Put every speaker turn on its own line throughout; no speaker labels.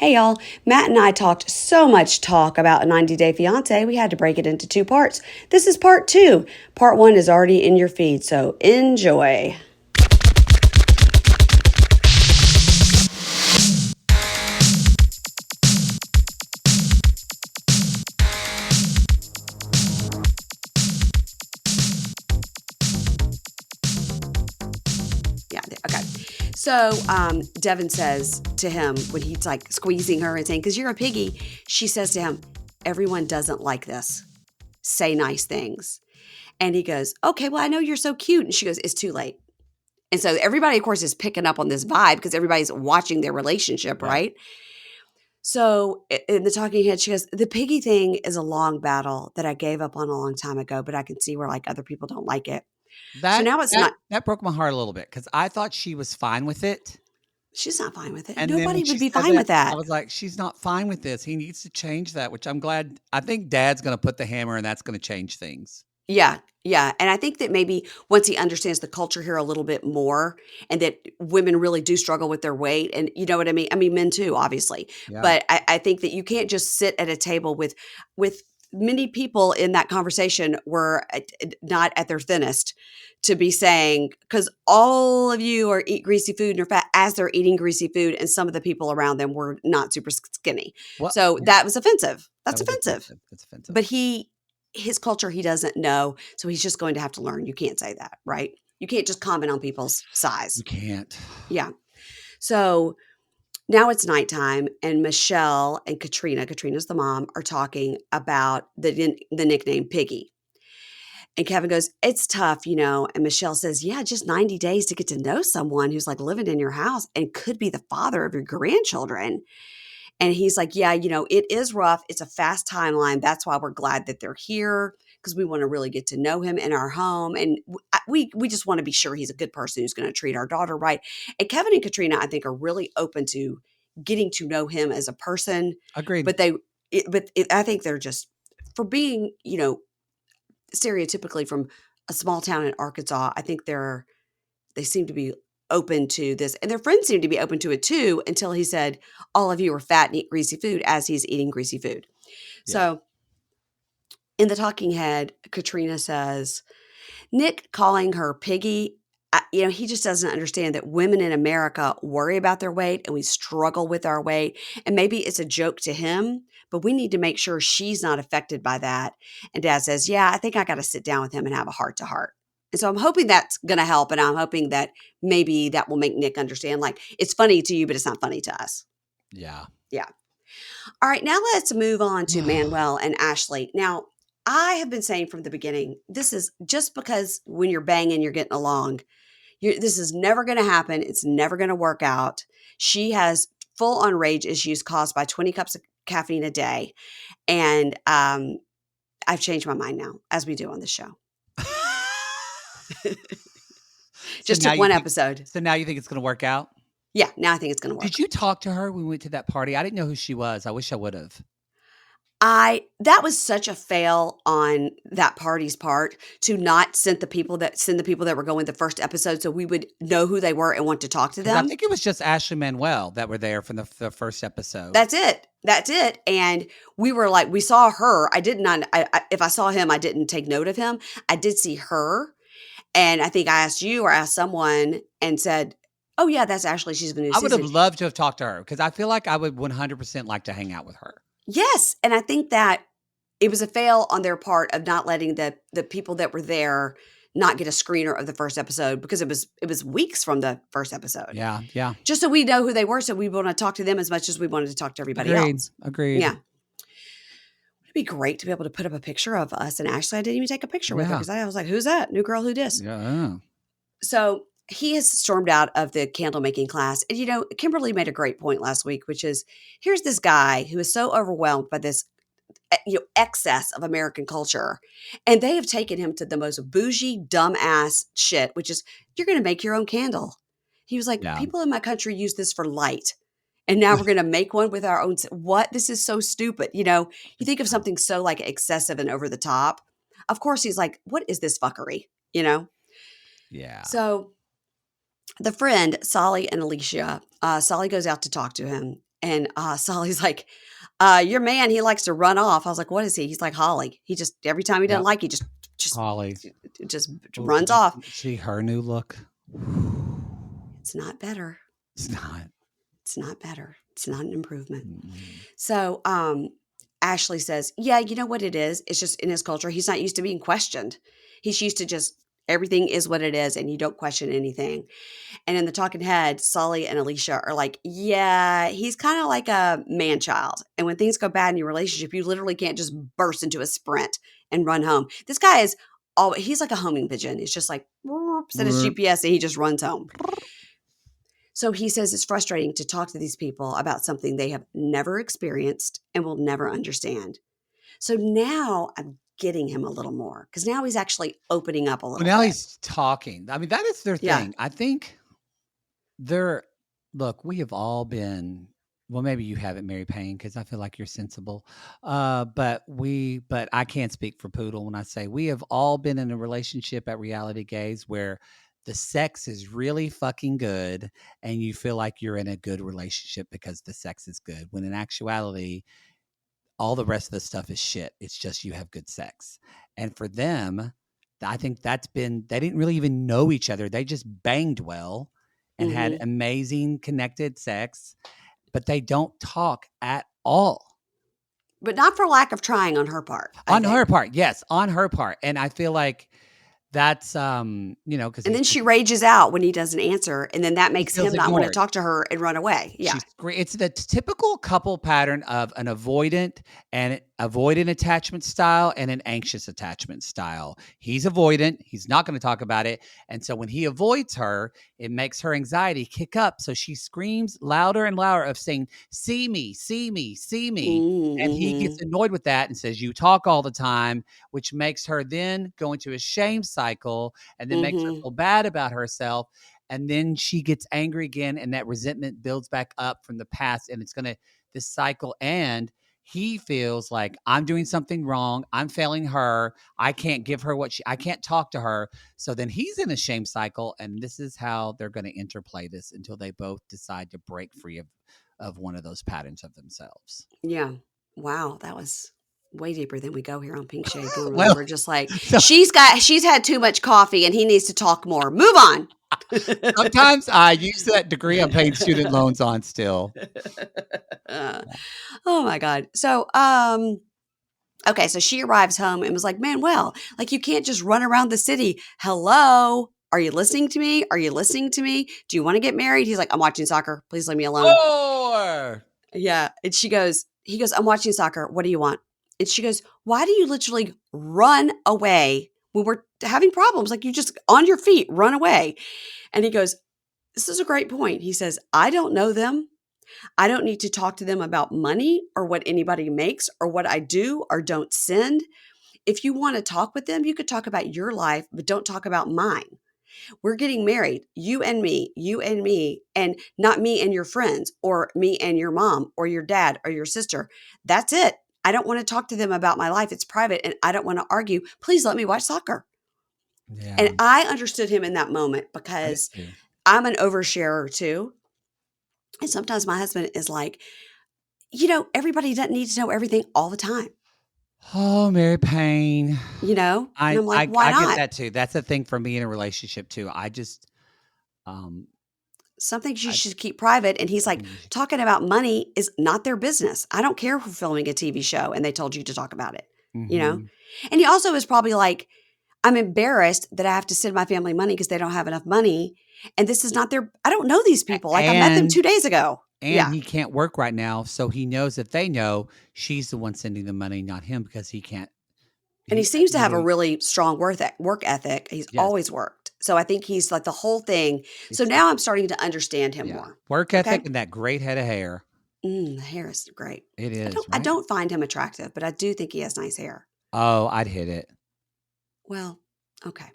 Hey y'all, Matt and I talked so much talk about 90 Day Fiance, we had to break it into two parts. This is part two. Part one is already in your feed, so enjoy. Yeah, okay. So Devin says to him when he's like squeezing her and saying, because you're a piggy, she says to him, everyone doesn't like this. Say nice things. And he goes, okay, well, I know you're so cute. And she goes, it's too late. And so everybody, of course, is picking up on this vibe because everybody's watching their relationship,
Yeah.
right? So in the talking head, she goes, the piggy thing is a long battle that I gave up on a long time ago, but I can see where like other people don't like it. So
That
now it's
that
not,
that broke my heart a little bit because I thought she was fine with it,
she's not fine with it.
and then when
Nobody
she
would be
said
fine
that,
with
I
that.
was like, "She's not fine with this. He needs to change that," which I'm glad. I think Dad's gonna put the hammer, and that's gonna change things.
Yeah, yeah. And I think that maybe once he understands the culture here a little bit more and that women really do struggle with their weight and you know what I mean? I mean men too, obviously.
Yeah.
But I think that you can't just sit at a table with many people in that conversation were not at their thinnest to be saying, because all of you are eat greasy food and are fat as they're eating greasy food, and some of the people around them were not super skinny.
Well,
So
yeah,
that was offensive.
that
That's
was
offensive.
offensive. It's offensive.
But his culture he doesn't know, so he's just going to have to learn. You can't say that, right? You can't just comment on people's size.
You can't.
Yeah. So now it's nighttime, and Michelle and Katrina's the mom, are talking about the nickname Piggy. And Kevin goes, it's tough, you know. And Michelle says, yeah, just 90 days to get to know someone who's like living in your house and could be the father of your grandchildren. And he's like, yeah, you know, it is rough. It's a fast timeline. That's why we're glad that they're here because we want to really get to know him in our home. And we just want to be sure he's a good person who's going to treat our daughter right. And Kevin and Katrina, I think, are really open to getting to know him as a person.
Agreed.
But I think they're just, for being, you know, stereotypically from a small town in Arkansas, I think they seem to be open to this, and their friends seem to be open to it too, until he said, all of you are fat and eat greasy food, as he's eating greasy food.
Yeah.
So in the talking head, Katrina says, Nick calling her piggy, you know, he just doesn't understand that women in America worry about their weight and we struggle with our weight. And maybe it's a joke to him, but we need to make sure she's not affected by that. And Dad says, yeah, I think I got to sit down with him and have a heart to heart. And so I'm hoping that's going to help. And I'm hoping that maybe that will make Nick understand, like, it's funny to you, but it's not funny to us.
Yeah.
Yeah. All right. Now let's move on to Manuel and Ashley. Now, I have been saying from the beginning, this is just because when you're banging, you're getting along. This is never going to happen. It's never going to work out. She has full on rage issues caused by 20 cups of caffeine a day. And I've changed my mind now, as we do on the show. Just took one episode.
So now you think it's going to work out?
Yeah, now I think it's going to work.
Did you talk to her when we went to that party? I didn't know who she was. I wish I would have.
That was such a fail on that party's part to not send the people that were going the first episode so we would know who they were and want to talk to them.
I think it was just Ashley Manuel that were there from the first episode.
That's it. And we were like, we saw her. If I saw him, I didn't take note of him. I did see her. And I think I asked you or asked someone and said, oh yeah, that's Ashley. She's been new
I
season.
would have loved to have talked to her because I feel like I would 100% like to hang out with her.
Yes. And I think that it was a fail on their part of not letting the people that were there not get a screener of the first episode because it was weeks from the first episode.
Yeah. Yeah.
Just so we know who they were. So we want to talk to them as much as we wanted to talk to everybody else.
Agreed.
Yeah. It'd be great to be able to put up a picture of us and Ashley. I didn't even take a picture with her because I was like, who's that? New girl, who dis?
Yeah.
So he has stormed out of the candle making class. And, you know, Kimberly made a great point last week, which is here's this guy who is so overwhelmed by this excess of American culture. And they have taken him to the most bougie, dumbass shit, which is you're going to make your own candle. He was like, people in my country use this for light. And now we're going to make one with our own. What? This is so stupid. You know, you think of something so like excessive and over the top. Of course, he's like, what is this fuckery? You know?
Yeah.
So the friend, Solly and Alicia, Solly goes out to talk to him. And Solly's like, your man, he likes to run off. I was like, what is he? He's like Holly. He just, every time he doesn't
Yep.
like, he just,
Holly.
just
Oh,
runs
did you
off.
see her new look?
It's not better.
It's not.
It's not better. It's not an improvement.
Mm-mm.
So, Ashley says, yeah, you know what it is? It's just in his culture, he's not used to being questioned. He's used to just everything is what it is and you don't question anything. And in the talking head, Sully and Alicia are like, yeah, he's kind of like a man child. And when things go bad in your relationship, you literally can't just burst into a sprint and run home. This guy is he's like a homing pigeon. It's just like, set his GPS and he just runs home. So he says it's frustrating to talk to these people about something they have never experienced and will never understand. So now I'm getting him a little more because now he's actually opening up a
Well,
little
now
bit.
he's talking. I mean, that is their
Yeah.
thing. I think they're look, we have all been well, maybe you haven't, Mary Payne, because I feel like you're sensible. But I can't speak for Poodle when I say we have all been in a relationship at Reality Gaze where the sex is really fucking good and you feel like you're in a good relationship because the sex is good. When in actuality, all the rest of the stuff is shit. It's just you have good sex. And for them, I think that's been, they didn't really even know each other. They just banged well and had
Hmm.
amazing connected sex, but they don't talk at all.
But not for lack of trying on her part, I
On her
think.
part, yes, on her part. And I feel like that's, because
And
he
then she
says
rages out when he doesn't answer. And then that
he
makes
feels
him not want to
ignored.
talk to her and run away. Yeah.
It's the typical couple pattern of an avoidant attachment style and an anxious attachment style. He's avoidant. He's not going to talk about it. And so when he avoids her, it makes her anxiety kick up. So she screams louder and louder of saying, see me, see me, see me. And he gets
Mm-hmm.
annoyed with that and says, you talk all the time, which makes her then go into a shame cycle and then makes her
Mm-hmm.
feel bad about herself. And then she gets angry again and that resentment builds back up from the past and it's going to this cycle. And he feels like I'm doing something wrong, I'm failing her, I can't give her I can't talk to her. So then he's in a shame cycle and this is how they're going to interplay this until they both decide to break free of one of those patterns of themselves.
Yeah. Wow. That was way deeper than we go here on Pink Shade. Normally
Well,
we're just like,
so
she's had too much coffee and he needs to talk more. Move on.
sometimes I use that degree I'm paying student loans on still.
Uh, oh my God. So, okay, so she arrives home and was like, Manuel, like you can't just run around the city. Hello. Are you listening to me? Are you listening to me? Do you want to get married? He's like, I'm watching soccer. Please leave me alone.
Oh,
Yeah. And he goes, I'm watching soccer. What do you want? And she goes, why do you literally run away when we're having problems? Like you just on your feet, run away. And he goes, this is a great point. He says, I don't know them. I don't need to talk to them about money or what anybody makes or what I do or don't send. If you want to talk with them, you could talk about your life, but don't talk about mine. We're getting married, you and me, and not me and your friends or me and your mom or your dad or your sister. That's it. I don't want to talk to them about my life. It's private and I don't want to argue. Please let me watch soccer.
yeah,
And I understood him in that moment
I did
because
too.
I'm an oversharer too. And sometimes my husband is like, everybody doesn't need to know everything all the time,
Oh, Mary Payne.
And
I
I'm like,
I
why
I get
not?
that too. That's a thing for me in a relationship too. I just, um,
Some things you
I
should keep private. And he's like,
think you should
talking about money is not their business. I don't care if we're filming a TV show and they told you to talk about it, you know?
mhm.
And he also is probably like, I'm embarrassed that I have to send my family money because they don't have enough money. And this is not I don't know these
A
people. Like I met them
and
2 days ago.
and
Yeah.
he can't work right now, so he knows that they know she's the one sending the money, not him, because he can't
And he
he
seems to have a
literally
really strong work ethic. He's
yes,
always worked. So I think he's like the whole thing. So
it's
now I'm starting to understand him
yeah,
more.
work
Okay.
ethic and that great head of hair.
The hair is great.
It is,
I
right?
don't find him attractive, but I do think he has nice hair.
Oh, I'd hit it.
Well, okay.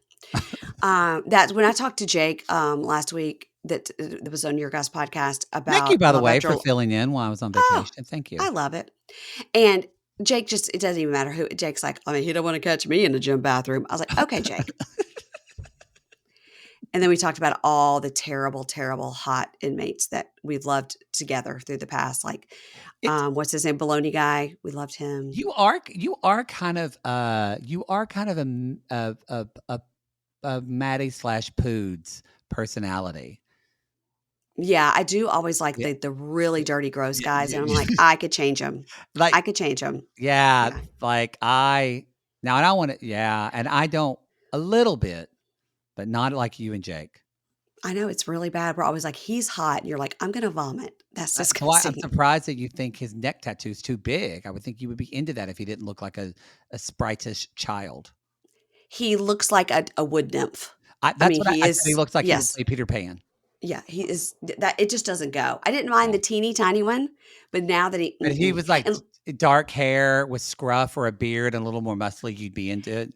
That's when I talked to Jake last week that was on your guys' podcast
Thank you,
about
by the
love
way,
after.
for filling in while I was on
Oh,
vacation. Thank you.
I love it. And Jake just it doesn't even matter who Jake's like, I mean, he don't want to catch me in the gym bathroom. I was like, okay, Jake. And then we talked about all the terrible, terrible hot inmates that we've loved together through the past, like,
It's
what's his name? Baloney guy. We loved him.
you are kind of a Maddie slash Poods personality.
Yeah, I do always like
Yeah.
the really dirty, gross guys, and I'm like,
Yeah.
I could change him.
Like,
I could change him.
yeah,
Yeah.
like and I want to, yeah, and I don't a little bit, but not like you and Jake.
I know it's really bad. We're always like, "He's hot," and you're like, "I'm gonna vomit. That's
I'm
disgusting."
surprised that you think his neck tattoo's too big. I would think you would be into that if he didn't look like a spritish child.
He looks like a wood nymph. I
That's
mean,
what
he
I said. He
is
looks like he would
yes.
play Peter Pan.
Yeah, he is that it just doesn't go. I didn't mind
Yeah.
the teeny tiny one, but now that he
But if he
mm-mm.
was like
And
dark hair with scruff or a beard and a little more muscly, you'd be into it.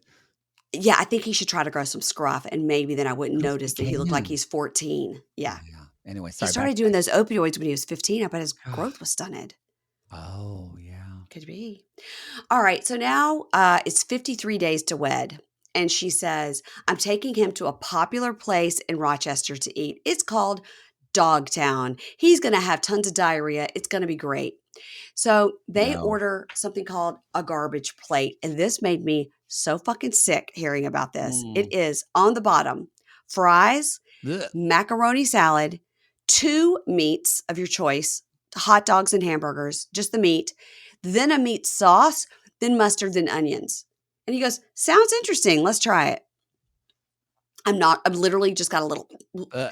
yeah, I think he should try to grow some scruff, and maybe then I wouldn't
What if he
notice that he looked like
can?
he's 14. Yeah.
Yeah. Anyway,
He
sorry, back
started
to
doing those opioids when he was 15. I bet his
that.
growth was stunted.
Oh, yeah.
Could be. All right. So now it's 53 days to wed. And she says, I'm taking him to a popular place in Rochester to eat. It's called Dogtown. He's going to have tons of diarrhea. It's going to be great. So they
No.
order something called a garbage plate. And this made me so fucking sick hearing about this. It
Mm.
is on the bottom fries,
Ugh.
macaroni salad, two meats of your choice, hot dogs and hamburgers, just the meat, then a meat sauce, then mustard, then onions. And he goes, sounds interesting. Let's try it. I'm not, I've literally just got a little,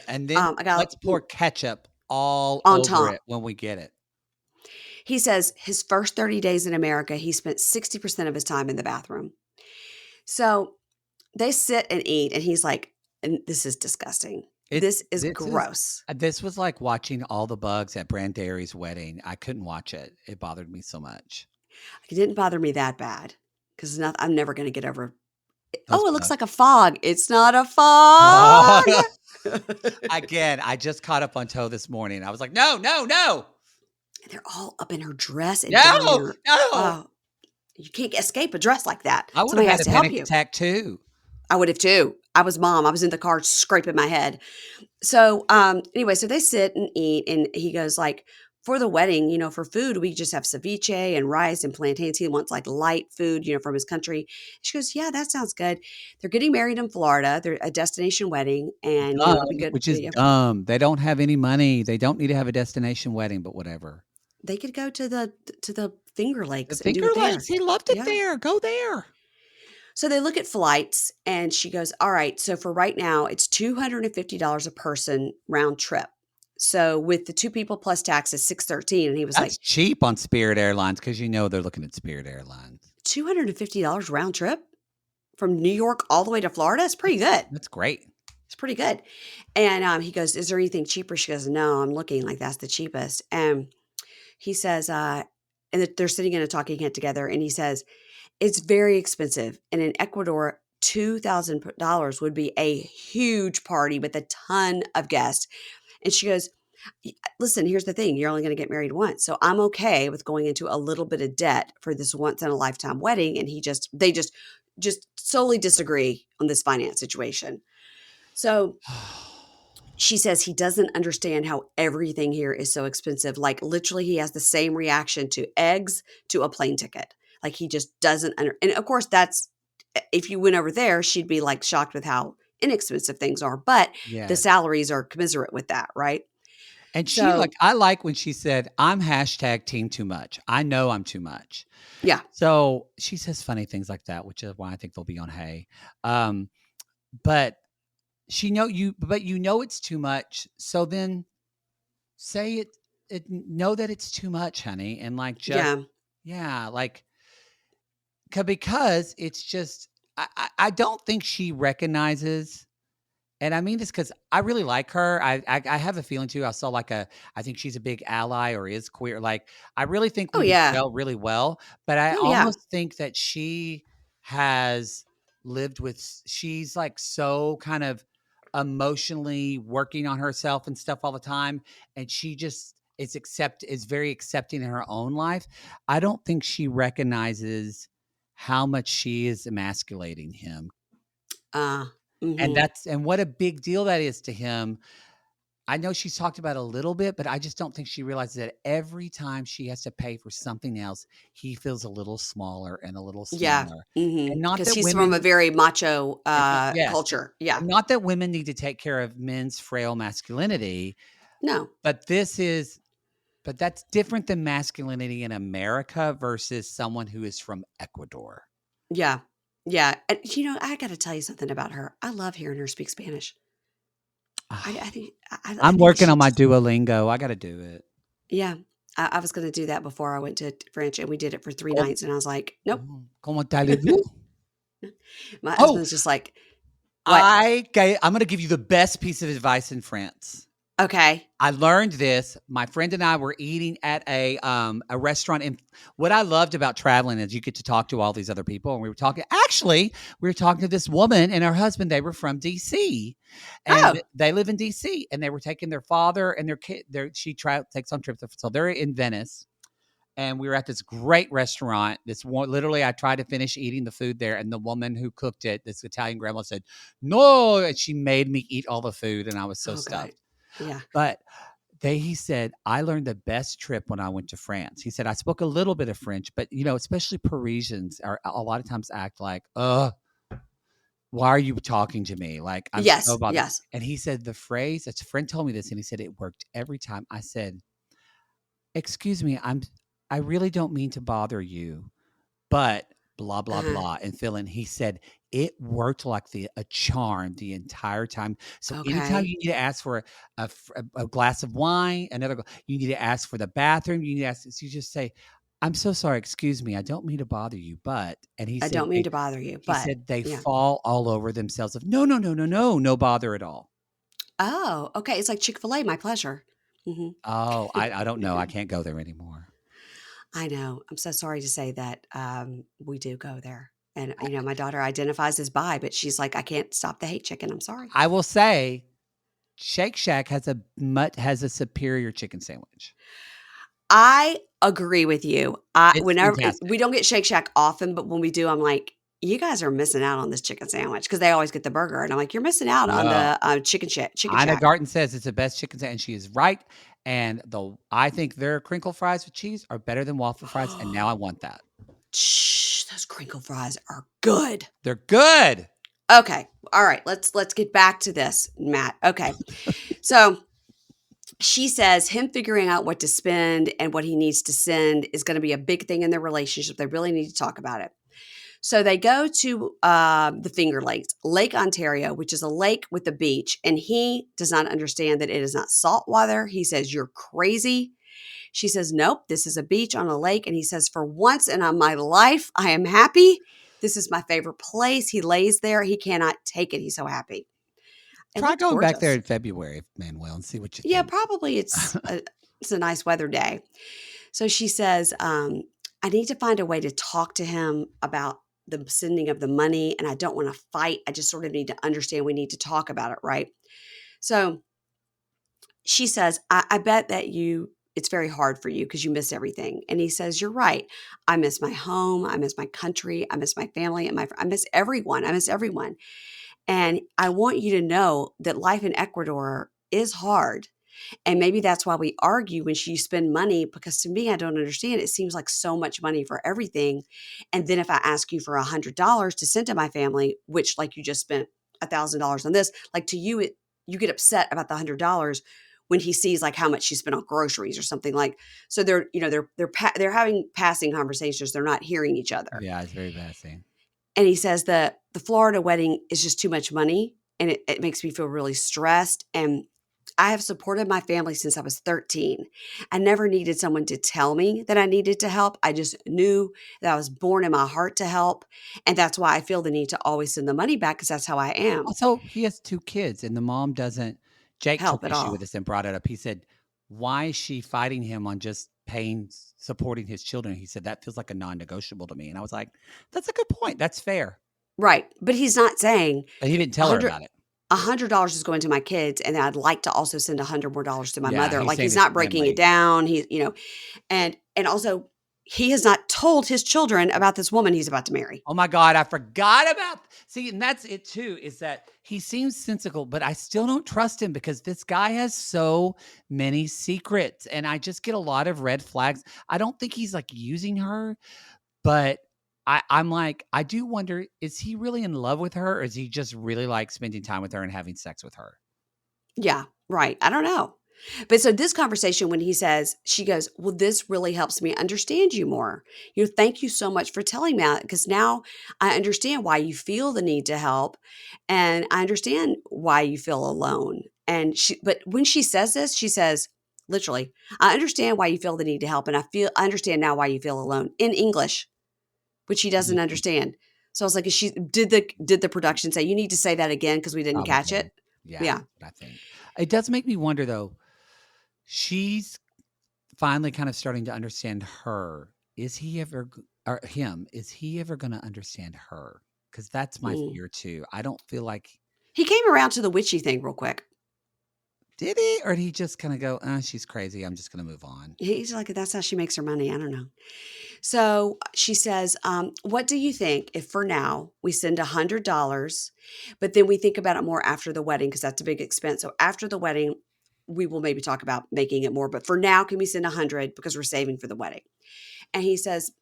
And then
I got
let's pour ketchup all
on
over
top.
it when we get it.
He says his first 30 days in America, he spent 60% of his time in the bathroom. So they sit and eat, and he's like, and this is disgusting.
It
This is gross.
this was like watching all the bugs at Brandery's wedding. I couldn't watch it. It bothered me so much.
It didn't bother me that bad because I'm never going to get over.
Those
Oh, it looks
bugs.
like a fog. It's not a
Oh,
fog.
again, I just caught up on Toe this morning. I was like, no, no, no,
They're all up in her dress and down in
no,
her.
no.
Oh, you can't escape a dress like that.
I would have
Somebody
had
has
a
to help
panic
you.
attack too.
I would have too. I was mom. I was in the car scraping my head. So anyway, so they sit and eat, and he goes like, for the wedding, for food, we just have ceviche and rice and plantains. He wants like light food, from his country. She goes, yeah, that sounds good. They're getting married in Florida. They're a destination wedding, and
Dumb,
it'll be good.
which is dumb. They don't have any money. They don't need to have a destination wedding, but whatever.
They could go to the Finger
The
Lakes and do
Finger
it
Lakes,
there.
he loved it
Yeah.
there. Go there.
So they look at flights, and she goes, all right, so for right now, it's $250 a person round trip. So with the two people plus taxes, 613. And he was
That's
like,
cheap on Spirit Airlines because they're looking at Spirit Airlines.
$250 round trip from New York all the way to Florida? It's pretty good.
That's great.
It's pretty good. And he goes, is there anything cheaper? She goes, no, I'm looking like that's the cheapest. And he says, and they're sitting in a talking head together, and he says, it's very expensive. And in Ecuador, $2,000 would be a huge party with a ton of guests. And she goes, listen, here's the thing. You're only going to get married once. So I'm okay with going into a little bit of debt for this once in a lifetime wedding. And they just solely disagree on this finance situation. So she says he doesn't understand how everything here is so expensive. Like literally he has the same reaction to eggs to a plane ticket. Like he just doesn't and of course that's if you went over there, she'd be like shocked with how inexpensive things are, but the
Yes.
salaries are commensurate with that, right?
And
So,
I like when she said, I'm hashtag team too much. I know I'm too much.
yeah.
So she says funny things like that, which is why I think they'll be on Hay. But but you know it's too much. So then say know that it's too much, honey. And like, just,
Yeah.
yeah, like, because it's just, I don't think she recognizes. And I mean this because I really like her. I have a feeling too. I saw I think she's a big ally or is queer. Like I really think
Oh,
we would
yeah.
gel really well. But I
Oh, yeah.
almost think that she has lived with. She's like so kind of emotionally working on herself and stuff all the time, and she just is very accepting in her own life. I don't think she recognizes how much she is emasculating him.
Uh,
And
Mhm.
what a big deal that is to him. I know she's talked about it a little bit, but I just don't think she realizes that every time she has to pay for something else, he feels a little smaller and a little
Yeah.
smaller. And
Mhm.
not
'Cause
that
he's from a
women
very macho,
yes,
culture. Yeah.
and not that women need to take care of men's frail masculinity,
No.
but this is but that's different than masculinity in America versus someone who is from Ecuador.
Yeah. Yeah. And, I gotta tell you something about her. I love hearing her speak Spanish. I
Ah,
think I
I'm
think
working
she
on my
just
Duolingo, I gotta do it.
yeah. I was gonna do that before I went to French, and we did it for 3
Com
nights, and I was like, "Nope."
comment allez-vous?
My
Oh,
husband's just like, "What?"
I'm gonna give you the best piece of advice in France.
"Okay."
I learned this. My friend and I were eating at a restaurant, and what I loved about traveling is you get to talk to all these other people, and we were talking to this woman and her husband. They were from DC, and
"Oh,
they live in DC, and they were taking their father and their kid. She takes on trips, so they're in Venice, and we were at this great restaurant. This one, literally, I tried to finish eating the food there, and the woman who cooked it, this Italian grandma, said, "No," and she made me eat all the food, and I was so
oh, God."
stuffed.
Yeah.
But he said, "I learned the best trip when I went to France." He said, "I spoke a little bit of French, but especially Parisians are a lot of times act like, why are you talking to me? Like I'm so
Yes,
bothered."
yes.
And he said the phrase, a friend told me this, and he said it worked every time. I said, "Excuse me, I really don't mean to bother you, but blah, blah,
Uh-huh.
blah," and fill in. He said it worked like a charm the entire time. So anytime
Okay.
you need to ask for a glass of wine, you need to ask for the bathroom, you need to ask, so you just say, "I'm so sorry, excuse me, I don't mean to bother you, but," and
I don't mean to bother you, but
they
yeah.
fall all over themselves of, "No, no, no, no, no, no bother at all."
Oh, okay, it's like Chick-fil-A, my pleasure. Mhm.
Oh, I don't know, I can't go there anymore.
I know. I'm so sorry to say that, we do go there. And, my daughter identifies as bi, but she's like, "I can't stop the hate chicken. I'm sorry."
I will say Shake Shack has a superior chicken sandwich.
I agree with you. I
It's
whenever we
fantastic.
don't get Shake Shack often, but when we do, I'm like, "You guys are missing out on this chicken sandwich because they always get the burger, and I'm like, "You're missing out on
No.
the, Chicken
Ina
Shack."
Garten says it's the best chicken sandwich, and she is right, and I think their crinkle fries with cheese are better than waffle fries, and now I want that.
Shh, those crinkle fries are good.
They're good.
Okay. All right. Let's get back to this, Matt. Okay. So she says him figuring out what to spend and what he needs to send is going to be a big thing in their relationship. They really need to talk about it. So they go to the Finger Lakes, Lake Ontario, which is a lake with a beach, and he does not understand that it is not salt water. He says, "You're crazy." She says, "Nope, this is a beach on a lake." And he says, "For once in my life, I am happy. This is my favorite place." He lays there. He cannot take it. He's so happy. It
Try
looks
going back there
gorgeous.
in February, Manuel, and see what you
Yeah,
think.
probably it's a nice weather day. So she says, "I need to find a way to talk to him about the sending of the money, and I don't want to fight. I just sort of need to understand we need to talk about it, right?" So she says, I bet that it's very hard for you because you miss everything. And he says, "You're right. I miss my home. I miss my country. I miss my family and I miss everyone. I miss everyone. And I want you to know that life in Ecuador is hard. And maybe that's why we argue when you spend money, because to me, I don't understand. It seems like so much money for everything. And then if I ask you for $100 to send to my family, which like you just spent $1,000 on this, like to you, you get upset about the $100 when he sees like how much you spent on groceries or something like. So they're having passing conversations. They're not hearing each other.
Yeah, it's very passing.
And he says that the Florida wedding is just too much money and it makes me feel really stressed. And I have supported my family since I was 13. I never needed someone to tell me that I needed to help. I just knew that I was born in my heart to help. And that's why I feel the need to always send the money back because that's how I am.
Also, he has 2 kids, and the mom doesn't. Jake took
Help at
issue with
all.
this and brought it up. He said, "Why is she fighting him on just supporting his children?" He said, "That feels like a non-negotiable to me." And I was like, "That's a good point. That's fair."
Right. But he's not saying
But he didn't
a
tell her
hundred
about it.
$100 is going to my kids and I'd like to also send $100 more to my
Yeah,
mother.
he's
Like
saying
he's
it's
not breaking it
family.
down. And also he has not told his children about this woman he's about to marry.
Oh my God, I forgot about. See, and that's it too, is that he seems sensible, but I still don't trust him because this guy has so many secrets and I just get a lot of red flags. I don't think he's like using her, but I'm like, I do wonder, is he really in love with her or is he just really like spending time with her and having sex with her?
Yeah, right. I don't know. But so this conversation, when he says, she goes, well, this really helps me understand you more. Thank you so much for telling me that because now I understand why you feel the need to help. And I understand why you feel alone. But when she says this, she says, literally, I understand why you feel the need to help. And I understand now why you feel alone in English, which he doesn't
Mhm.
understand. So I was like, did the production say, you need to say that again because we didn't catch
Probably.
it?
Yeah,
Yeah.
that's what I think. It does make me wonder though. She's finally kind of starting to understand her. Is he ever or him, is he ever gonna understand her? Because that's my
Mm.
fear too. I don't feel like
He came around to the witchy thing real quick.
did he? Or did he just kinda go, she's crazy. I'm just gonna move on."
He's like, that's how she makes her money. I don't know. So she says, what do you think if for now we send $100, but then we think about it more after the wedding because that's a big expense. So after the wedding, we will maybe talk about making it more. But for now, can we send 100 because we're saving for the wedding? And he says,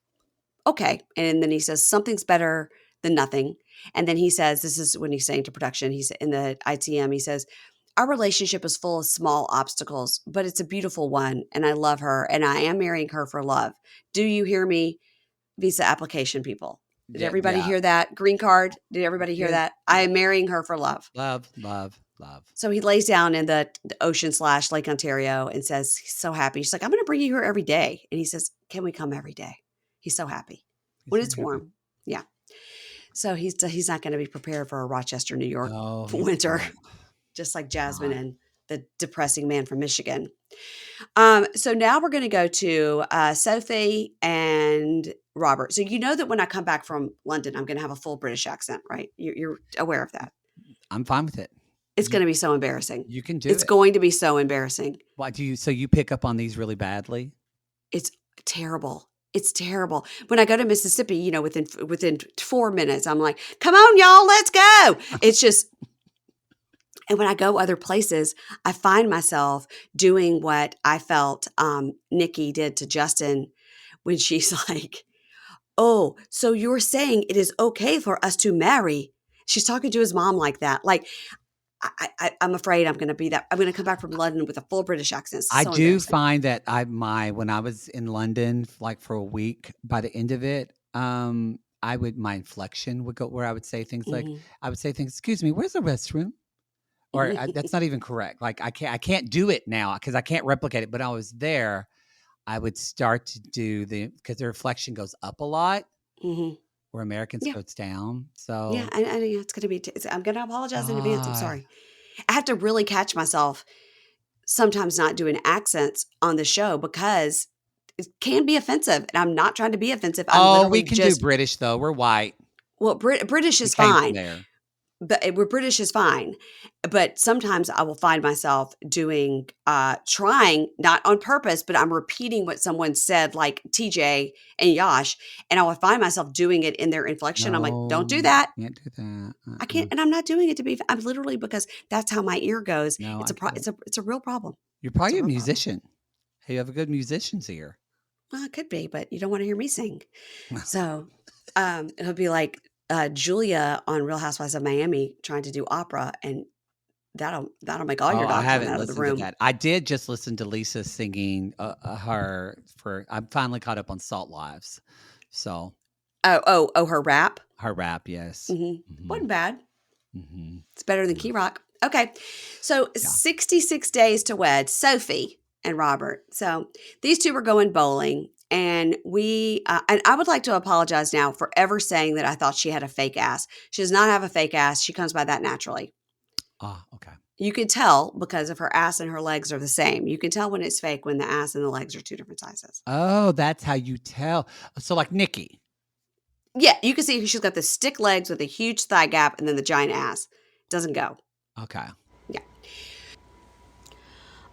okay. And then he says, something's better than nothing. And then he says, this is when he's saying to production, he's in the ITM, he says, our relationship is full of small obstacles, but it's a beautiful one. And I love her and I am marrying her for love. Do you hear me? Visa application people. Did
Yeah,
everybody
yeah.
hear that? Green card. Did everybody hear
Yeah,
that? I
yeah.
am marrying her for love.
Love, love, love.
So he lays down in the ocean / Lake Ontario and says, he's so happy. She's like, I'm going to bring you here every day. And he says, can we come every day? He's so happy
He's
when
very
it's
happy.
warm. Yeah. So he's not going to be prepared for a Rochester, New York
No, he's
winter,
not.
just like
He's
Jasmine
not.
and the depressing man from Michigan. So now we're going to go to Sophie and Robert. So you know that when I come back from London, I'm going to have a full British accent, right? You're aware of that.
I'm fine with it.
It's
You
going to be so embarrassing.
you can do
It's
it.
going to be so embarrassing.
Why do you so you pick up on these really badly?
It's terrible. It's terrible. When I go to Mississippi, within 4 minutes, I'm like, "Come on, y'all, let's go!" It's just, and when I go other places, I find myself doing what I felt Nikki did to Justin when she's like, "Oh, so you're saying it is okay for us to marry?" She's talking to his mom like that. Like, I'm afraid I'm going to be that. I'm going to come back from London with a full British accent. It's
I
so
do
embarrassing.
find that when I was in London, like, for a week, by the end of it, my inflection would go where I would say things like
Mhm.
I would say things, "Excuse me, where's the restroom?" Or, that's not even correct. Like, I can't do it now because I can't replicate it, but I was there, I would start to do because the inflection goes up a lot,
Mhm.
where Americans
Yeah.
goes down.
Yeah.
So,
And it's going to be, I'm going to apologize in advance. I'm
God.
sorry. I have to really catch myself sometimes not doing accents on the show because it can be offensive. And I'm not trying to be offensive. I'm
Oh, we
literally
can do
just,
British, though. We're white.
well, British
We
is
came from
fine.
there.
But we're British is fine. But sometimes I will find myself doing, trying, not on purpose, but I'm repeating what someone said, like TJ and Yash, and I will find myself doing it in their inflection. I'm like, don't do
No,
that.
can't do that.
I can't, and I'm not doing it to be. I'm literally because that's how my ear goes.
No,
It's
I
a pro,
get it.
it's a real problem.
You're
It's a
probably a
real problem.
musician. Hey, you have a good musician's ear.
Well, it could be, but you don't want to hear me sing. So it'll be like Julia on Real Housewives of Miami trying to do opera, and that'll make all
Oh,
your
I
dogs run
haven't
out of the
listened to
room.
that. I did just listen to Lisa singing, her for I'm finally caught up on Salt Lives. So,
Oh, her rap.
her rap, yes.
Wasn't
Mhm,
bad.
mhm.
It's better than
Yeah,
Key Rock. Okay. So
yeah.
66 days to wed, Sophie and Robert. So these two were going bowling. And I would like to apologize now for ever saying that I thought she had a fake ass. She does not have a fake ass. She comes by that naturally.
Ah, okay.
You can tell because of her ass and her legs are the same. You can tell when it's fake when the ass and the legs are two different sizes.
Oh, that's how you tell. So, like Nikki.
Yeah, you can see she's got the stick legs with a huge thigh gap and then the giant ass. Doesn't go.
Okay.
Yeah.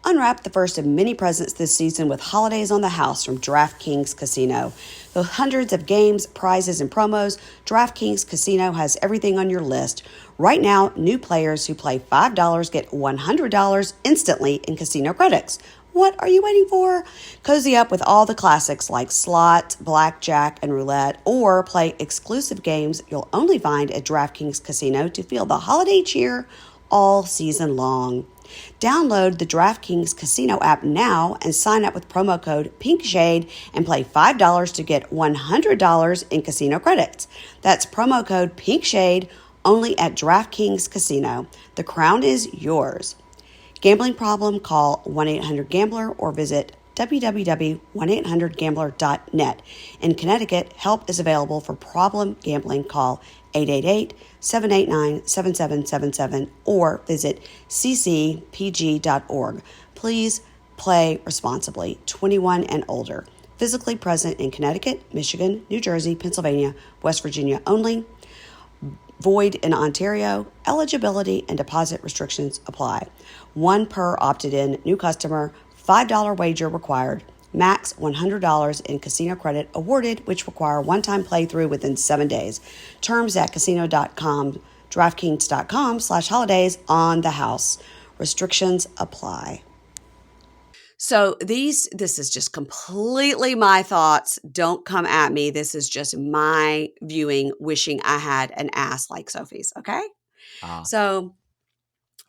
Unwrap the first of many presents this season with Holidays on the House from DraftKings Casino. With hundreds of games, prizes, and promos, DraftKings Casino has everything on your list. Right now, new players who play $5 get $100 instantly in casino credits. What are you waiting for? Cozy up with all the classics like slot, blackjack, and roulette, or play exclusive games you'll only find at DraftKings Casino to feel the holiday cheer all season long. Download the DraftKings Casino app now and sign up with promo code PINKSHADE and play $5 to get $100 in casino credits. That's promo code PINKSHADE only at DraftKings Casino. The crown is yours. Gambling problem? Call 1-800-GAMBLER or visit www.1800gambler.net. In Connecticut, help is available for problem gambling. Call 888-789-7777 or visit ccpg.org. Please play responsibly. 21 and older. Physically present in Connecticut, Michigan, New Jersey, Pennsylvania, West Virginia only. Void in Ontario. Eligibility and deposit restrictions apply. One per opted in new customer. $5 wager required. Max $100 in casino credit awarded, which require one-time playthrough within 7 days. Terms at casino.com, DraftKings.com/holidays on the house. Restrictions apply. So this is just completely my thoughts. Don't come at me. This is just my viewing, wishing I had an ass like Sophie's, okay? So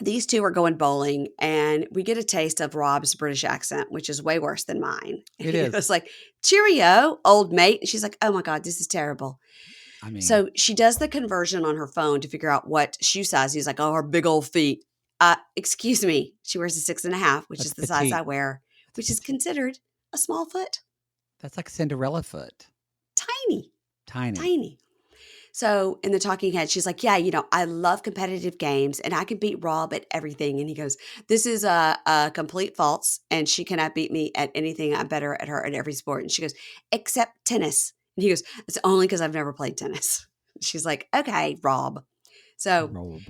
these two are going bowling, and we get a taste of Rob's British accent, which is way worse than mine.
It is.
It's like, cheerio, old mate. And she's like, oh my God, this is terrible.
I mean,
So she does the conversion on her phone to figure out what shoe size. He's like, oh, her big old feet. Excuse me. She wears a 6.5, which
that's
is the size
petite.
I wear, which is considered a small foot.
That's like Cinderella foot.
Tiny.
Tiny.
Tiny. So in the talking head, she's like, yeah, I love competitive games and I can beat Rob at everything. And he goes, this is a complete false. And she cannot beat me at anything. I'm better at her at every sport. And she goes, except tennis. And he goes, it's only because I've never played tennis. She's like, okay, Rob. So
Rob.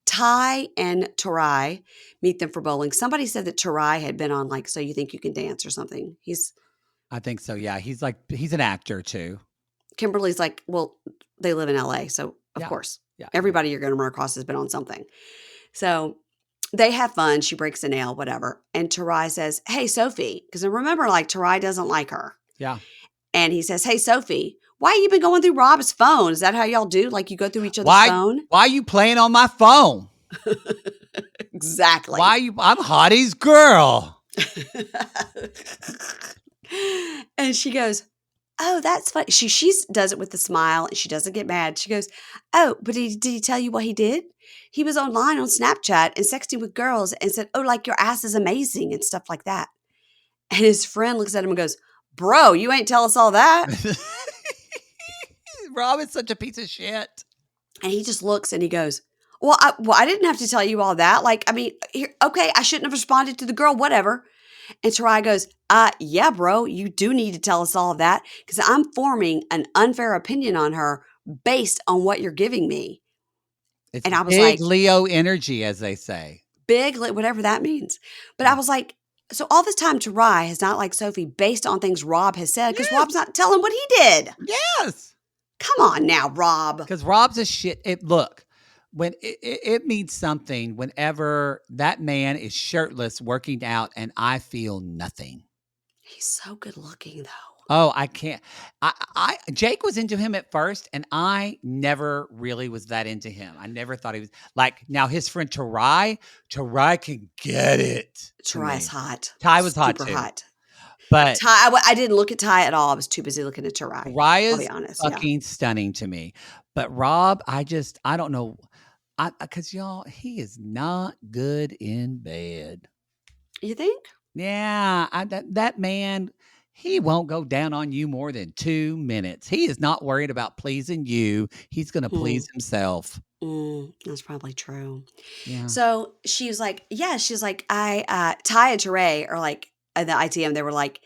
Ty and Tarai meet them for bowling. Somebody said that Tarai had been on So You Think You Can Dance or something.
I think so. Yeah. He's an actor too.
Kimberly's like, well, they live in LA. So of course, everybody you're going to run across has been on something. So they have fun. She breaks a nail, whatever. And Tarai says, hey, Sophie, because remember, Tarai doesn't like her.
Yeah.
And he says, hey, Sophie, why you been going through Rob's phone? Is that how y'all do? You go through each other's phone?
Why are you playing on my phone?
Exactly.
I'm Hottie's girl.
And she goes, oh, that's funny. She does it with a smile and she doesn't get mad. She goes, oh, but did he tell you what he did? He was online on Snapchat and sexting with girls and said, oh, your ass is amazing and stuff like that. And his friend looks at him and goes, bro, you ain't tell us all that.
Rob is such a piece of shit.
And he just looks and he goes, well, I didn't have to tell you all that. Okay, I shouldn't have responded to the girl, whatever. And Tarai goes, yeah, bro, you do need to tell us all of that because I'm forming an unfair opinion on her based on what you're giving me.
It's
and I was
big Leo energy, as they say.
Big, whatever that means. But I was like, so all this time Tarai has not liked Sophie based on things Rob has said because Rob's not telling what he did.
Yes.
Come on now, Rob.
Because Rob's a shit. Look, when it means something whenever that man is shirtless working out and I feel nothing.
He's so good looking though.
Oh, I can't. Jake was into him at first and I never really was that into him. I never thought he was now his friend Tarai can get it.
Tarai's hot.
Ty was hot too.
Super hot.
But
Ty, I didn't look at Ty at all. I was too busy looking at Tarai.
Tarai
I'll be
is
honest.
fucking stunning to me. But Rob, I don't know. Because y'all, he is not good in bed.
You think?
Yeah, that man, he won't go down on you more than 2 minutes. He is not worried about pleasing you. He's going to please himself.
That's probably true.
Yeah.
So she was like, Ty and Tarai are at the ITM, they were like,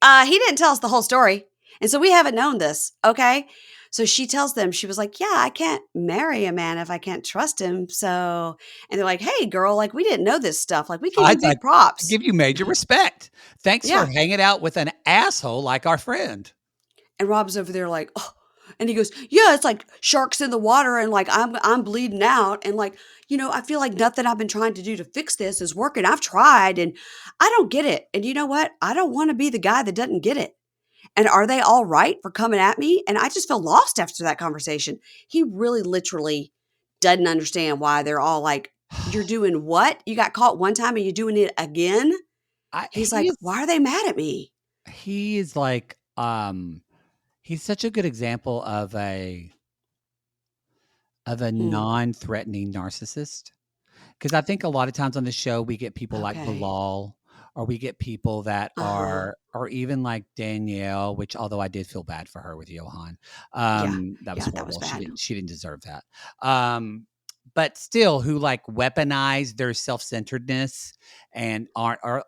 he didn't tell us the whole story. And so we haven't known this. Okay. So she tells them, she was like, "Yeah, I can't marry a man if I can't trust him." So, and they're like, "Hey, girl, like we didn't know this stuff. Like we give you
I
big props."
give you major respect. Thanks for
Yeah.
hanging out with an asshole like our friend.
And Rob's over there like, "Oh," and he goes, "Yeah, it's like sharks in the water and like I'm bleeding out and like, I feel like nothing I've been trying to do to fix this is working. I've tried and I don't get it. And you know what? I don't want to be the guy that doesn't get it. And are they all right for coming at me?" And I just feel lost after that conversation. He really literally doesn't understand why they're all like, "You're doing what? You got caught one time and you're doing it again?"
I
He's like, "Why are they mad at me?"
he is like, he's such a good example of a
Hmm.
non-threatening narcissist. Because I think a lot of times on the show, we get people like
Okay.
Bilal, or we get people that
Uh-huh.
are, or even like Danielle, which although I did feel bad for her with Johan,
Yeah.
that was
Yeah, that was
horrible.
bad.
She didn't deserve that. Um, but still, who like weaponize their self centeredness and aren't, or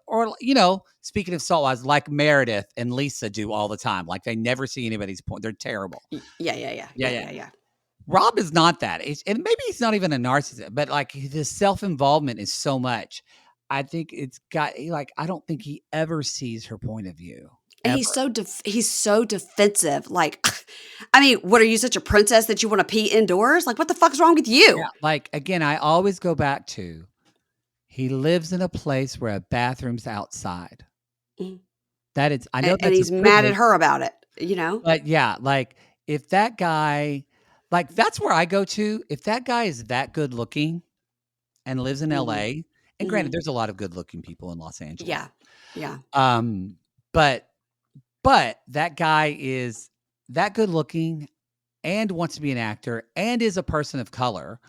speaking of saltwise, like Meredith and Lisa do all the time. Like they never see anybody's point. They're terrible.
Yeah, yeah, yeah,
Yeah,
yeah,
yeah.
yeah, yeah.
Rob is not that. And maybe he's not even a narcissist, but like his self involvement is so much. I think it's got like I don't think he ever sees her point of view
And
ever.
he's so defensive. Like, I mean, what are you, such a princess that you want to pee indoors? Like, what the fuck's wrong with
Yeah,
you?
like again, I always go back to he lives in a place where a bathroom's outside.
Mhm.
That is, I know
And
that's a
he's mad at
privilege,
her about it?
but yeah, like if that guy, like that's where I go to. If that guy is that good looking and lives in
Mhm.
LA, and granted,
Mhm.
there's a lot of good looking people in Los Angeles.
Yeah. Yeah.
Um, but that guy is that good looking and wants to be an actor and is a person of color.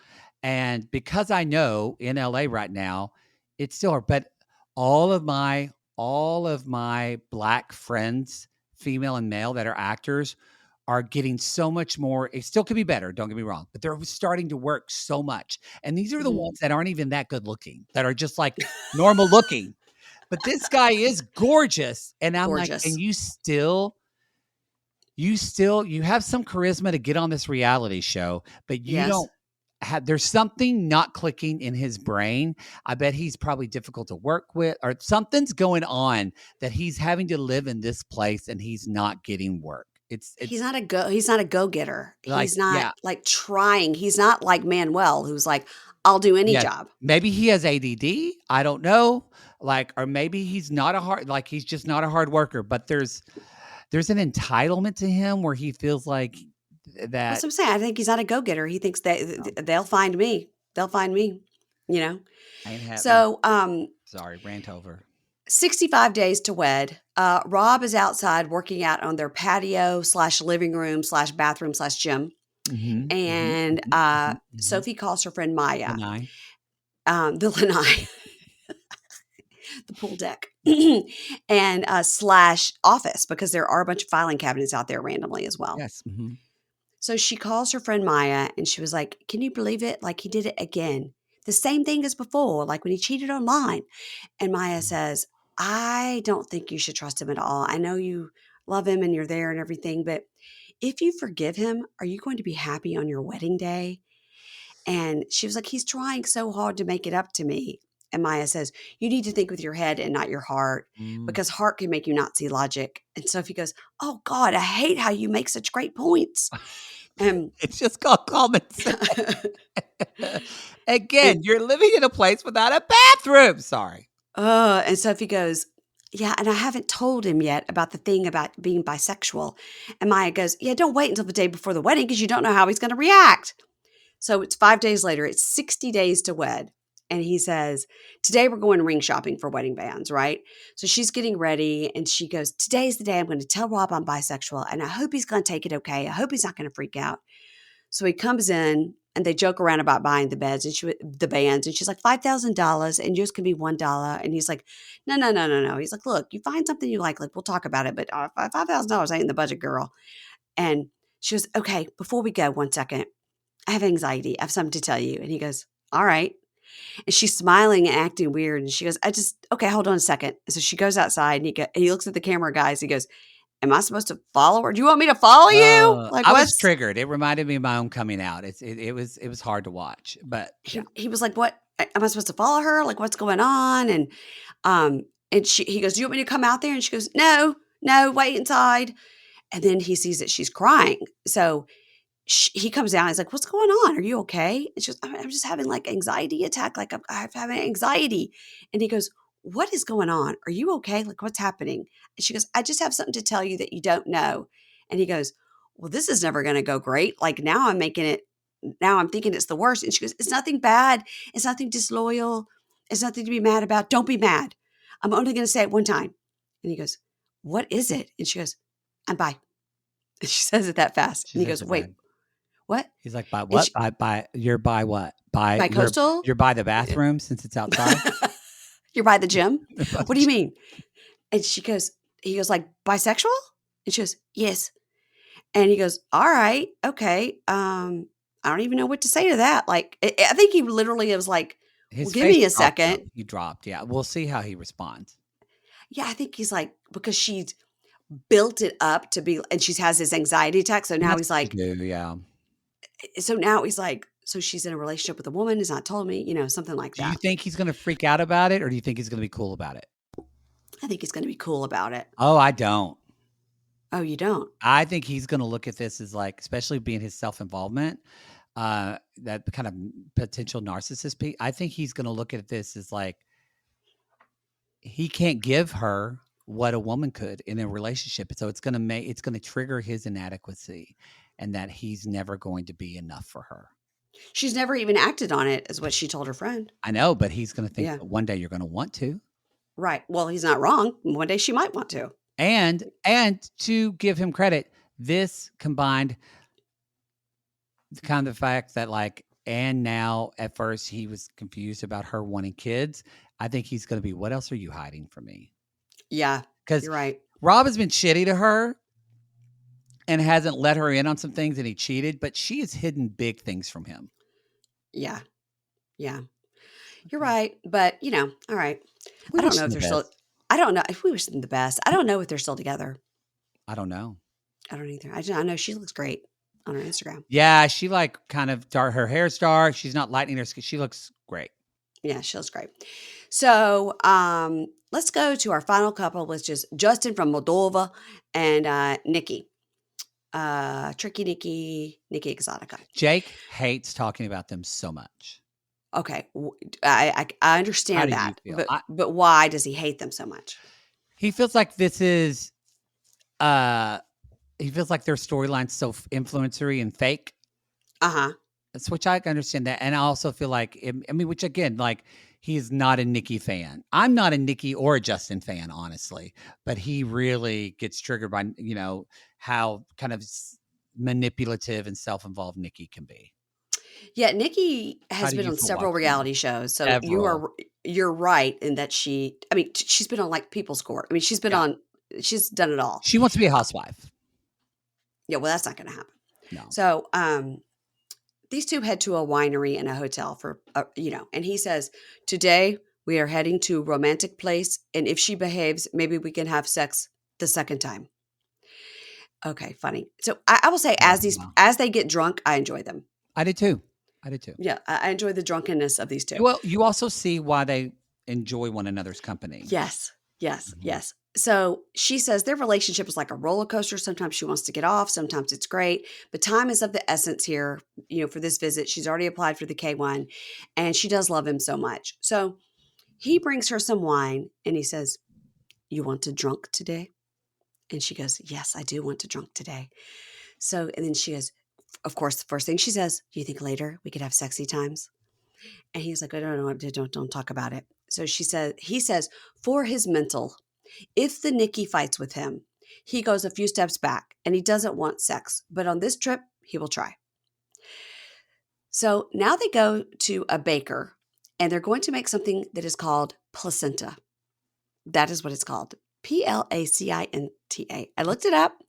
And because I know in LA right now, it's still hard, but all of my all of my black friends, female and male that are actors are getting so much more. It still could be better, don't get me wrong, but they're starting to work so much. And these are the
Mhm.
ones that aren't even that good looking, that are just like normal looking. But this guy is gorgeous. And I'm like, and
Gorgeous.
you have some charisma to get on this reality show, but you
Yes.
don't have there's something not clicking in his brain. I bet he's probably difficult to work with, or something's going on that he's having to live in this place and he's not getting work. It's
He's not a go-getter.
like,
He's not
yeah,
like trying. He's not like Manuel who's like, "I'll do any
yeah.
job."
Maybe he has ADD. I don't know. Like, or maybe he's not he's just not a hard worker, but there's an entitlement to him where he feels like
That's
that.
what I'm saying. I think he's not a go-getter. He thinks that they'll find me. They'll find me, you know?
Ain't happening.
So,
Sorry, rant over.
65 days to wed. Rob is outside working out on their patio slash living room slash bathroom slash gym.
Mhm, mhm,
And
mhm, mhm, mhm.
Sophie calls her friend Maya,
Lanai.
the lanai, the pool deck, and slash office because there are a bunch of filing cabinets out there randomly as well.
Yes, mhm.
So she calls her friend Maya and she was like, "Can you believe it? Like he did it again. The same thing as before, like when he cheated online." And Maya says, "I don't think you should trust him at all. I know you love him and you're there and everything, but if you forgive him, are you going to be happy on your wedding day?" And she was like, "He's trying so hard to make it up to me." And Maya says, "You need to think with your head and not your heart
Mm.
because heart can make you not see logic." And Sophie goes, "Oh God, I hate how you make such great points." And
It's just called common sense.
and
Again, you're living in a place without a bathroom. Sorry.
and Sophie goes, "Yeah, and I haven't told him yet about the thing about being bisexual." And Maya goes, "Yeah, don't wait until the day before the wedding because you don't know how he's going to react." So it's 5 days later. It's 60 days to wed. And he says, "Today we're going ring shopping for wedding bands, right?" So she's getting ready and she goes, "Today's the day I'm going to tell Rob I'm bisexual and I hope he's going to take it okay. I hope he's not going to freak out." So he comes in and they joke around about buying the bands, and she's like, $5,000 and yours can be $1. And he's like, "No, no, no, no, no." He's like, "Look, you find something you like we'll talk about it, but $5,000 ain't in the budget, girl." And she goes, "Okay, before we go, 1 second, I have anxiety. I have something to tell you." And he goes, "All right." And she's smiling and acting weird. And she goes, okay, hold on a second." So she goes outside and he looks at the camera guys. He goes, am I supposed to follow her? Do you want me to follow you? Like,
I was
what's
triggered. It reminded me of my own coming out. It was hard to watch, but yeah.
he was like, what am I supposed to follow her? Like, what's going on? Um, and he goes, do you want me to come out there? And she goes, no, no, wait inside. And then he sees that she's crying. So he comes down. He's like, "What's going on? Are you okay?" And she goes, I'm just having like anxiety attack. Like I'm having anxiety." And he goes, "What is going on? Are you okay? Like what's happening?" And she goes, "I just have something to tell you that you don't know." And he goes, "Well, this is never going to go great. Like now I'm making it. Now I'm thinking it's the worst." And she goes, "It's nothing bad. It's nothing disloyal. It's nothing to be mad about. Don't be mad. I'm only going to say it one time." And he goes, "What is it?" And she goes, "I'm bi." And she says it that fast.
She
And he
says
goes,
it
"Wait,
bad.
what?"
He's like, "By
And
what? By you're by what? By
Bi-coastal?
you're by the bathroom since it's outside?"
You're by the gym?
By
What
the
do you
gym.
mean? And he goes like, bisexual? And she goes, yes. And he goes, all right, okay. I don't even know what to say to that. Like, I think he literally was like, well,
His
give
face
me a
dropped, though.
second.
He dropped, yeah. We'll see how he responds.
Yeah, I think he's like, because she's built it up to be, and she has this anxiety attack. So
And
now
that's
he's
what you
like,
do, yeah.
so she's in a relationship with a woman, has not told me, something like
Do you
that.
think he's gonna freak out about it, or do you think he's gonna be cool about it?
I think he's going to be cool about it.
Oh, I don't.
Oh, you don't?
I think he's gonna look at this as, like, especially being his self-involvement, that kind of potential narcissist I think he's gonna look at this as, like, he can't give her what a woman could in a relationship, so it's gonna trigger his inadequacy and that he's never going to be enough for her.
She's never even acted on it, is what she told her friend.
I know, but he's gonna think
Yeah.
that one day you're gonna want to.
Right. Well, he's not wrong. One day she might want to.
And to give him credit, this combined kind of the fact that, like, and now at first he was confused about her wanting kids. I think he's gonna be, "What else are you hiding from me?"
Yeah,
Because
you're right.
Rob has been shitty to her and hasn't let her in on some things, and he cheated, but she has hidden big things from him.
Yeah, yeah, you're
Okay.
right. But all right.
We
I don't
wish
know
him
if
the
they're still.
best.
I don't know if we wish them the best. I don't know if they're still together.
I don't know.
I don't either. I know she looks great on her Instagram.
Yeah, she, like, kind of dark her hair's dark, she's not lightening her skin, she looks great.
Yeah, she looks great. So let's go to our final couple, which is Justin from Moldova and Nikki. Tricky Nikki Exotica.
Jake hates talking about them so much.
Okay, I
How
understand
do you
that,
feel?
but why does he hate them so much?
He feels like this is, uh he feels like their storyline's so influencery and fake.
Uh huh.
That's which I understand that, and I also feel like, I mean, which again, like, he's not a Nikki fan. I'm not a Nikki or a Justin fan, honestly, but he really gets triggered by, how kind of manipulative and self-involved Nikki can be.
Yeah, Nikki
How
has
do
been
you
on
feel
several
watching this?
reality shows, so
Several.
you're right in that I mean, she's been on like People's Court. I mean,
Yeah.
she's done it all.
She wants to be a housewife.
Yeah, well, that's not going to happen.
No.
So, these two head to a winery and a hotel for, and he says, "Today we are heading to a romantic place, and if she behaves, maybe we can have sex the second time." Okay, funny. So I will say,
Oh, wow.
as they get drunk, I enjoy them.
I did too. I did too.
Yeah, I enjoy the drunkenness of these two.
Well, you also see why they enjoy one another's company.
Yes, yes,
Mhm.
yes. So she says their relationship is like a roller coaster. Sometimes she wants to get off, sometimes it's great, but time is of the essence here, for this visit. She's already applied for the K1 and she does love him so much. So he brings her some wine and he says, "You want to drunk today?" And she goes, "Yes, I do want to drunk today." So, and then she goes, of course, the first thing she says, "Do you think later we could have sexy times?" And he's like, "I don't know, don't talk about it." So he says, for his mental, if the Nikki fights with him, he goes a few steps back and he doesn't want sex, but on this trip, he will try. So now they go to a baker and they're going to make something that is called placenta. That is what it's called. Placinta. I looked it up.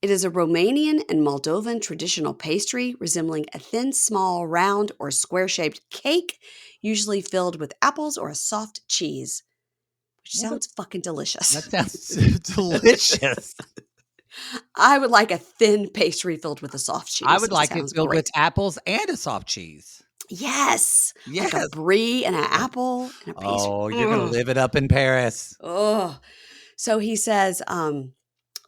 It is a Romanian and Moldovan traditional pastry resembling a thin, small, round, or square shaped cake, usually filled with apples or a soft cheese, which
Well,
sounds fucking delicious.
that sounds delicious.
I would like a thin pastry filled with a soft
I
cheese.
would
It
like it
sounds
filled with
great.
apples and a soft cheese.
Yes, like a
Yes.
brie and an apple and a pastry.
Oh, you're gonna
Ugh.
live it up in Paris.
Ugh. So he says,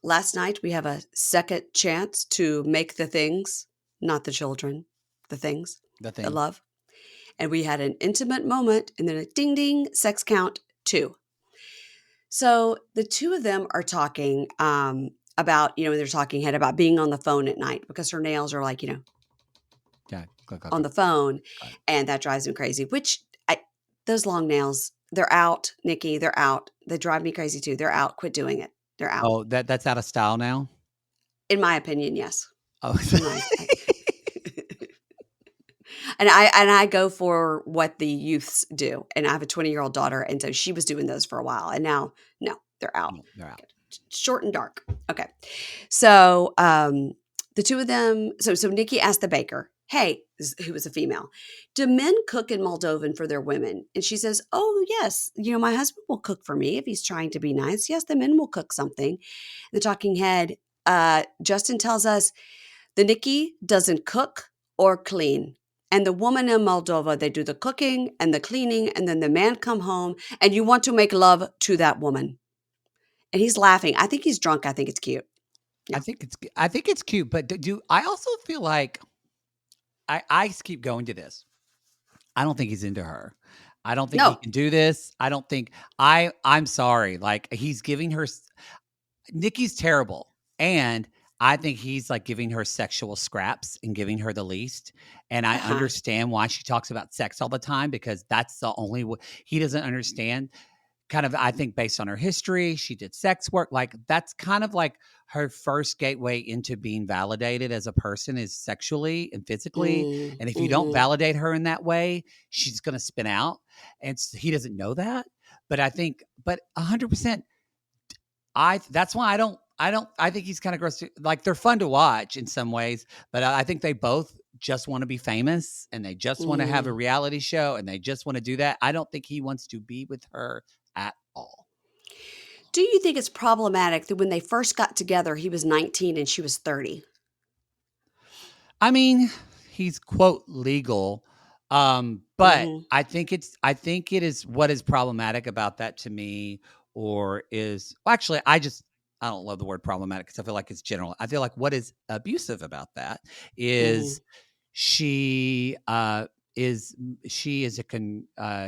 last night we have a second chance to make the things, not the children, the things,
The
the
thing.
love. And we had an intimate moment and then a ding ding sex count two. So the two of them are talking about, they're talking head about being on the phone at night because her nails are like,
Yeah. Click, click,
on
click,
the phone.
click.
And that drives me crazy, those long nails, they're out, Nikki, they're out. They drive me crazy too. They're out. Quit doing it. They're out.
Oh, that's out of style now?
In my opinion, yes.
Oh.
In my and I go for what the youths do. And I have a 20-year-old daughter, and so she was doing those for a while. And now, no, they're out.
No, they're out.
Short and dark. Okay. So the two of them, so Nikki asked the baker, hey, who was a female, do men cook in Moldovan for their women? And she says, oh, yes. My husband will cook for me if he's trying to be nice. Yes, the men will cook something. The talking head, Justin tells us the Nikki doesn't cook or clean. And the woman in Moldova, they do the cooking and the cleaning, and then the man come home, and you want to make love to that woman. And he's laughing. I think he's drunk. I think it's cute. Yeah.
I think it's cute, but do I also feel like I keep going to this. I don't think he's into her. I don't think he
No.
can do this. I don't think I'm sorry. Like he's giving her Nikki's terrible. And I think he's like giving her sexual scraps and giving her the least. And I
Uh-huh.
understand why she talks about sex all the time because that's the only way he doesn't understand. Kind of, I think, based on her history, she did sex work. Like that's kind of like her first gateway into being validated as a person is sexually and physically.
Mm,
And if you don't
mhm.
validate her in that way, she's going to spin out. And he doesn't know that. But I think, but 100%, that's why I think he's kind of gross. Like they're fun to watch in some ways, but I think they both just want to be famous and they just want to have a
Mm.
reality show and they just want to do that. I don't think he wants to be with her at all.
Do you think it's problematic that when they first got together, he was 19 and she was 30?
I mean, he's quote legal. But
Mhm.
I think it is what is problematic about that to me, or is well, actually I don't love the word problematic because I feel like it's general. I feel like what is abusive about that
Mhm.
is she is she is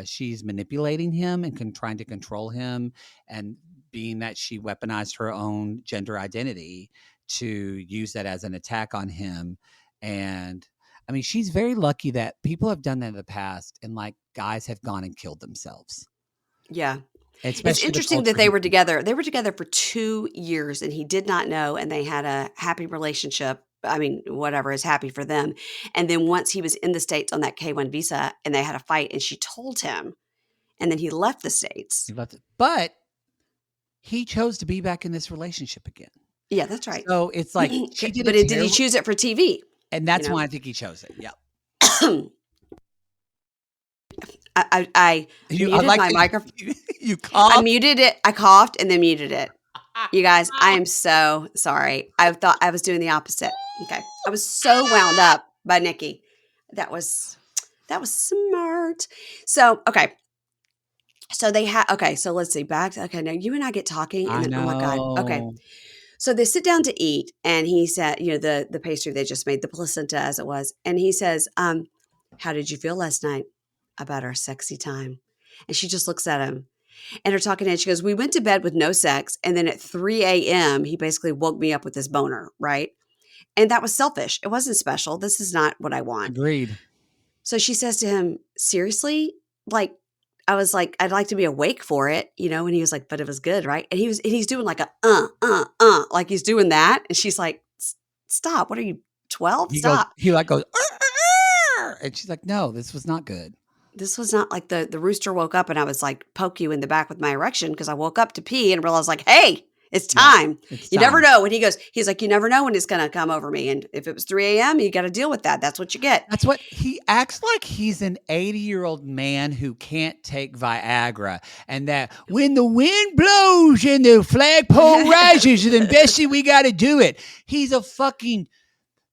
she's manipulating him and trying to control him, and being that she weaponized her own gender identity to use that as an attack on him. And I mean, she's very lucky that people have done that in the past, and like guys have gone and killed themselves,
Yeah. It's
especially the
interesting that
culture
they
he
were
came
together. They were together for 2 years, and he did not know, and they had a happy relationship. I mean, whatever is happy for them. And then once he was in the States on that K-1 visa and they had a fight and she told him, and then he left the
he
States.
left it. But he chose to be back in this relationship again.
Yeah, that's right.
So it's like she did a
But did he
terrible,
choose it for TV?
and
You
that's
know?
why I think he chose it. Yeah.
I
I
muted
like
my
that
microphone.
you
I
coughed.
muted it. I coughed and then muted it. You guys, I am so sorry. I thought I was doing the opposite. Okay. I was so wound up by Nikki. That was smart. So, okay. So they have okay, so let's see. Back to, okay, now you and I get talking and
I
then oh my God. Okay.
know.
So they sit down to eat and he said, the pastry they just made, the placenta as it was. And he says, how did you feel last night about our sexy time? And she just looks at him and they're talking and she goes, we went to bed with no sex. And then at 3 a.m., he basically woke me up with this boner, right? And that was selfish. It wasn't special. This is not what I want.
Agreed.
So she says to him, seriously? Like, I was like, I'd like to be awake for it, And he was like, but it was good, right? And he's doing like a, like he's doing that. And she's like, stop. What are you, 12? Stop.
He like goes, and she's like, no, this was not good.
This was not like the rooster woke up and I was like, poke you in the back with my erection because I woke up to pee and realized like, hey, It's
Yeah,
time.
it's
You never
time.
know when he's like, you never know when it's going to come over me. And if it was 3 a.m., you got to deal with that. That's what you get.
That's what he acts like. He's an 80-year-old man who can't take Viagra, and that when the wind blows and the flagpole rises, then Bessie, we got to do it. He's a fucking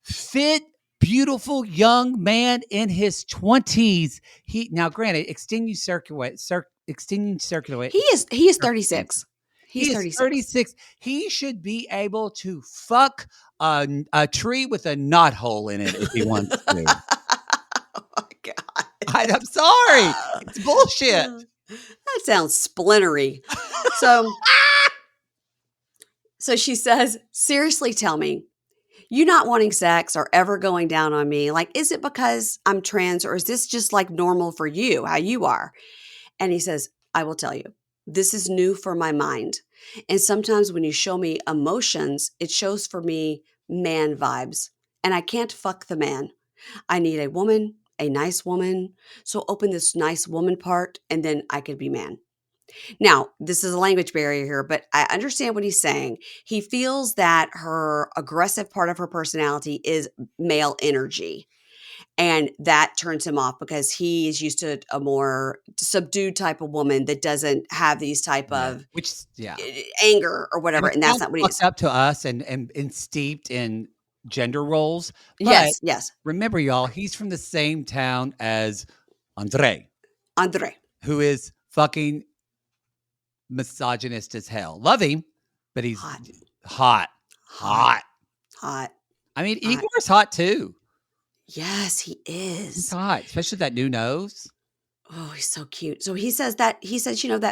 fit, beautiful young man in his 20s. He now, granted, extending circular
He is
circumstances.
36. He's
He is
36.
36. He should be able to fuck a tree with a knot hole in it if he wants to.
Oh my God.
I'm sorry. It's bullshit.
That sounds splintery. So, so she says, seriously, tell me, you not wanting sex or ever going down on me, like, is it because I'm trans or is this just like normal for you, how you are? And he says, I will tell you, this is new for my mind. And sometimes when you show me emotions, it shows for me man vibes. And I can't fuck the man. I need a woman, a nice woman. So open this nice woman part and then I could be man. Now, this is a language barrier here, but I understand what he's saying. He feels that her aggressive part of her personality is male energy. And that turns him off because he is used to a more subdued type of woman that doesn't have these type
Yeah.
of
Which, yeah.
anger or
And
whatever.
it
And that's
sounds
not what he is.
fucked up to us and steeped in gender roles. But
Yes, yes.
remember, y'all, he's from the same town as Andre,
Andre.
who is fucking misogynist as hell. Love him, but he's
Hot,
hot.
hot,
Hot.
hot,
I mean,
hot.
Igor's hot too.
Yes, he
He's
is.
hot, especially that new nose.
Oh, he's so cute. So he says, that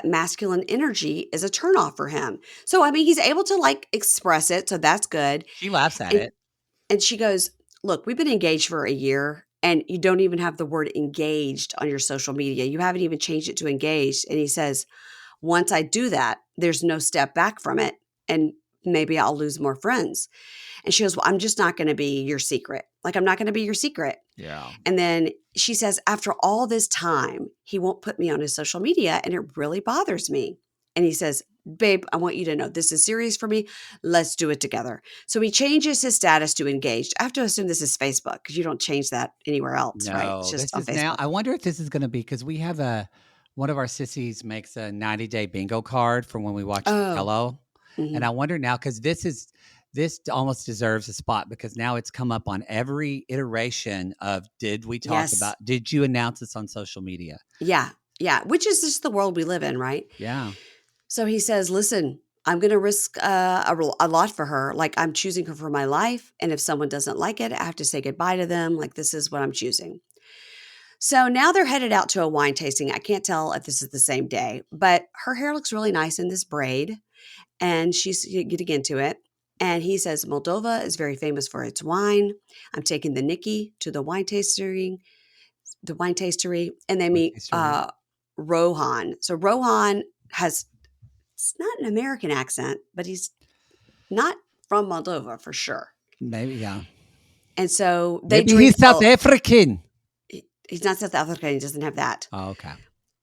masculine energy is a turnoff for him. So I mean, he's able to like express it, so that's good.
She laughs at
And
it.
and she goes, "Look, we've been engaged for a year and you don't even have the word engaged on your social media. You haven't even changed it to engaged." And he says, "Once I do that, there's no step back from it and maybe I'll lose more friends." And she goes, "Well, I'm just not going to be your secret. Like I'm not going to be your secret."
Yeah.
And then she says, after all this time, he won't put me on his social media and it really bothers me. And he says, "Babe, I want you to know this is serious for me. Let's do it together." So he changes his status to engaged. I have to assume this is Facebook because you don't change that anywhere else, right? It's
No,
just
this
on
is now.
Facebook.
I wonder if this is going to be because we have one of our sissies makes a 90-day bingo card for when we watch the
Oh,
Hello, and
mhm.
I wonder now because this almost deserves a spot because now it's come up on every iteration of
Yes.
did you announce this on social media?
Yeah. Yeah. Which is just the world we live in, right?
Yeah.
So he says, "Listen, I'm going to risk a lot for her. Like I'm choosing her for my life. And if someone doesn't like it, I have to say goodbye to them. Like this is what I'm choosing." So now they're headed out to a wine tasting. I can't tell if this is the same day, but her hair looks really nice in this braid and she's getting into it. And he says, "Moldova is very famous for its wine. I'm taking the Nikki to the wine tastery, and they
What
meet
history?
Rohan. So Rohan has, it's not an American accent, but he's not from Moldova for sure.
Maybe, yeah.
And so they
Maybe
drink
he's South African.
he's not South African, he doesn't have that.
Oh, okay.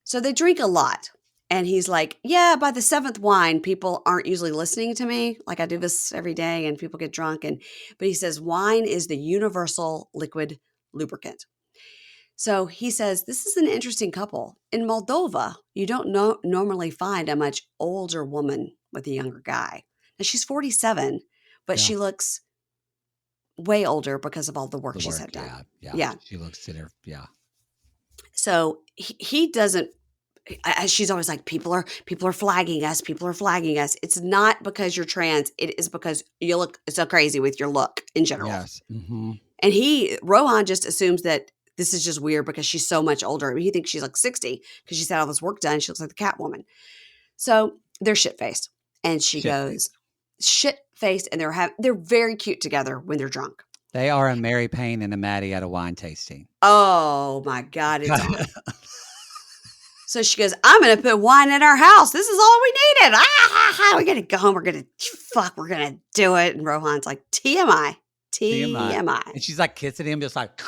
So they drink a lot. And he's like, "Yeah, by the seventh wine, people aren't usually listening to me. Like I do this every day and people get drunk." But he says wine is the universal liquid lubricant. So he says, "This is an interesting couple. In Moldova, you don't normally find a much older woman with a younger guy. And she's 47, but
Yeah.
she looks way older because of all the work
The
she's
work.
had done."
Yeah. Yeah.
Yeah.
She looks at her. Yeah.
So he doesn't, she's always like, people are flagging us. People are flagging us. It's not because you're trans. It is because you look so crazy with your look in general.
Yes. Mm-hmm.
And Rohan just assumes that this is just weird because she's so much older. I mean, he thinks she's like 60 because she's had all this work done. She looks like the Catwoman. So they're shit faced. And she
Shit face.
goes, shit faced. And they're very cute together when they're drunk.
They are a Mary Payne and a Maddie at a wine tasting.
Oh my God, it's on. So she goes, "I'm going to put wine in our house. This is all we needed. We're going to go home. We're going to do it." And Rohan's like, TMI,
TMI.
TMI.
And she's like kissing him, just like,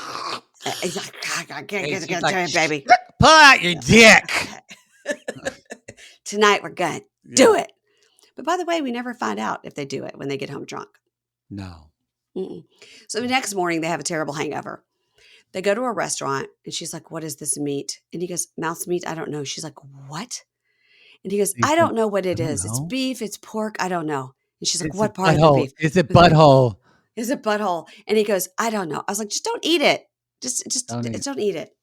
He's like, "I can't
and
get
she's
to
like,
it, baby.
pull out your dick.
Tonight we're going to do
Yeah.
it." But by the way, we never find out if they do it when they get home drunk.
No.
Mm-mm. So the next morning, they have a terrible hangover. They go to a restaurant and she's like, "What is this meat?" And he goes, "Mouse meat? I don't know." She's like, "What?" And he goes,
He
"I
said,
don't know what
"I
it
don't
is. It's
know.
beef, it's pork, I don't know." And she's like,
Is it
"What part of the
butthole?
beef?"
Is it butthole?"
Is it butthole? And he goes, "I don't know." I was like, "Just don't eat it.
Don't eat.
Don't eat it."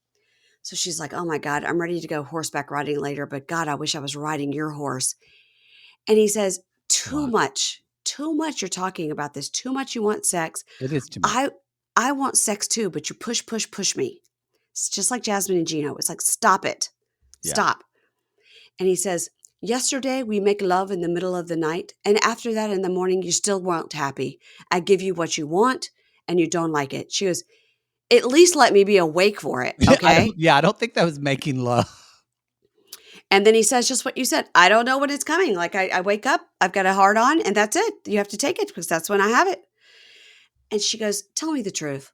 So she's like, "Oh my God, I'm ready to go horseback riding later, but God, I wish I was riding your horse." And he says, "Too
What?
much. Too much you're talking about this. Too much you want sex.
It is too much.
I I want sex too, but you push, push, push me." It's just like Jasmine and Gino. It's like, "Stop it.
Yeah.
Stop." And he says, "Yesterday we make love in the middle of the night, and after that in the morning you still weren't happy. I give you what you want and you don't like it." She goes, "At least let me be awake for it, okay?"
I don't think that was making love.
And then he says just what you said. "I don't know when it's coming. Like I wake up, I've got a hard on, and that's it. You have to take it because that's when I have it." And she goes, "Tell me the truth.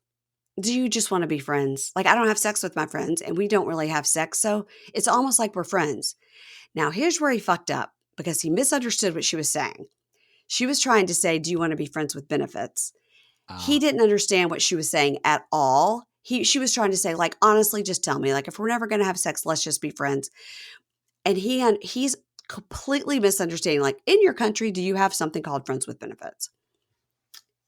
Do you just want to be friends? Like I don't have sex with my friends and we don't really have sex. So it's almost like we're friends." Now here's where he fucked up because he misunderstood what she was saying. She was trying to say, "Do you want to be friends with benefits?" He
Ah,
didn't understand what she was saying at all. She was trying to say, like, "Honestly, just tell me. Like, if we're never going to have sex, let's just be friends." And he's completely misunderstanding. Like, in your country, do you have something called friends with benefits?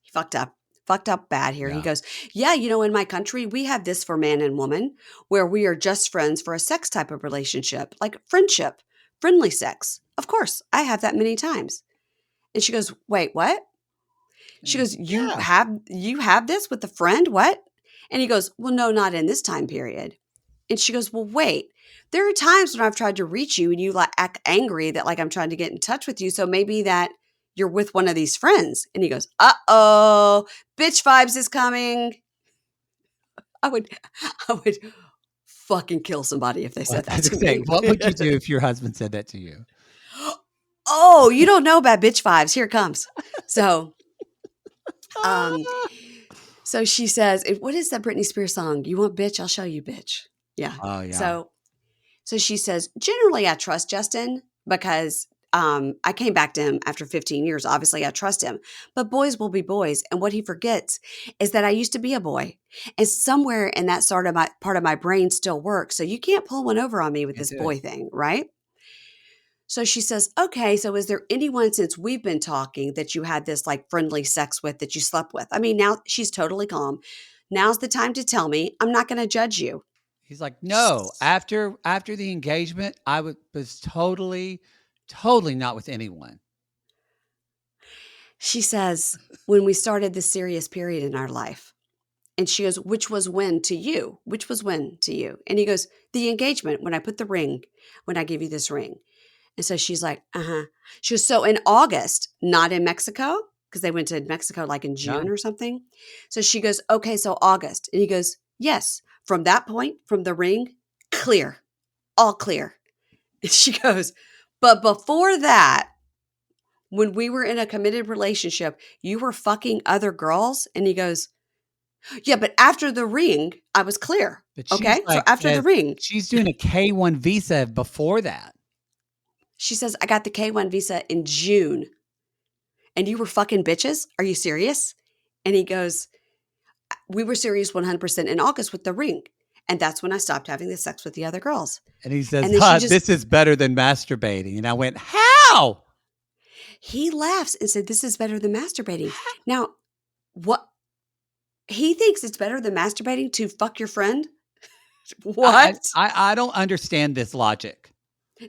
He fucked up bad here. He
yeah.
goes, "Yeah, in my country, we have this for man and woman, where we are just friends for a sex type of relationship, like friendship, friendly sex. Of course, I have that many times." And she goes, "Wait, what?" She goes, "You
Yeah.
have this with a friend? What?" And he goes, "Well, no, not in this time period." And she goes, "Well, wait. There are times when I've tried to reach you and you like act angry that like I'm trying to get in touch with you. So maybe that you're with one of these friends." And he goes, "Uh-oh, bitch vibes is coming." I would I would fucking kill somebody if they
Well,
said
I
that
was
to
gonna say,
me.
what would you do if your husband said that to you?
Oh, you don't know about bitch vibes. Here it comes. So, um,
Ah.
so she says, what is that Britney Spears song? "You want bitch? I'll show you bitch." Yeah.
Oh, yeah.
So she says, "Generally, I trust Justin because I came back to him after 15 years. Obviously, I trust him. But boys will be boys. And what he forgets is that I used to be a boy. And somewhere in that part of my brain still works. So you can't pull one over on me with
Can't
this
do it.
boy thing, right?" So she says, "Okay, so is there anyone since we've been talking that you had this like friendly sex with that you slept with?" I mean, now she's totally calm. "Now's the time to tell me. I'm not going to judge you."
He's like, "No, after the engagement, was totally not with anyone."
She says, "When we started this serious period in our life." And she goes, "Which was when to you? Which was when to you?" And he goes, "The engagement, when I put the ring, when I gave you this ring." And so she's like, "Uh-huh." She goes, "So in August, not in Mexico?" Because they went to Mexico like in
Yeah.
June or something. So she goes, "Okay, so August." And he goes, "Yes. From that point, from the ring, clear, all clear." And she goes, "But before that, when we were in a committed relationship, you were fucking other girls?" And he goes, "Yeah, but after the ring, I was clear."
But
Okay. So after the ring,
she's doing a K-1 visa before that.
she says, "I got the K1 visa in June and you were fucking bitches. Are you serious?" And he goes, "We were serious 100% in August with the ring. And that's when I stopped having the sex with the other girls."
And he says,
And then she just,
"This is better than masturbating." And I went, "How?"
he laughs and said, "This is better than masturbating." Now, what? He thinks it's better than masturbating to fuck your friend? What?
I don't understand this logic.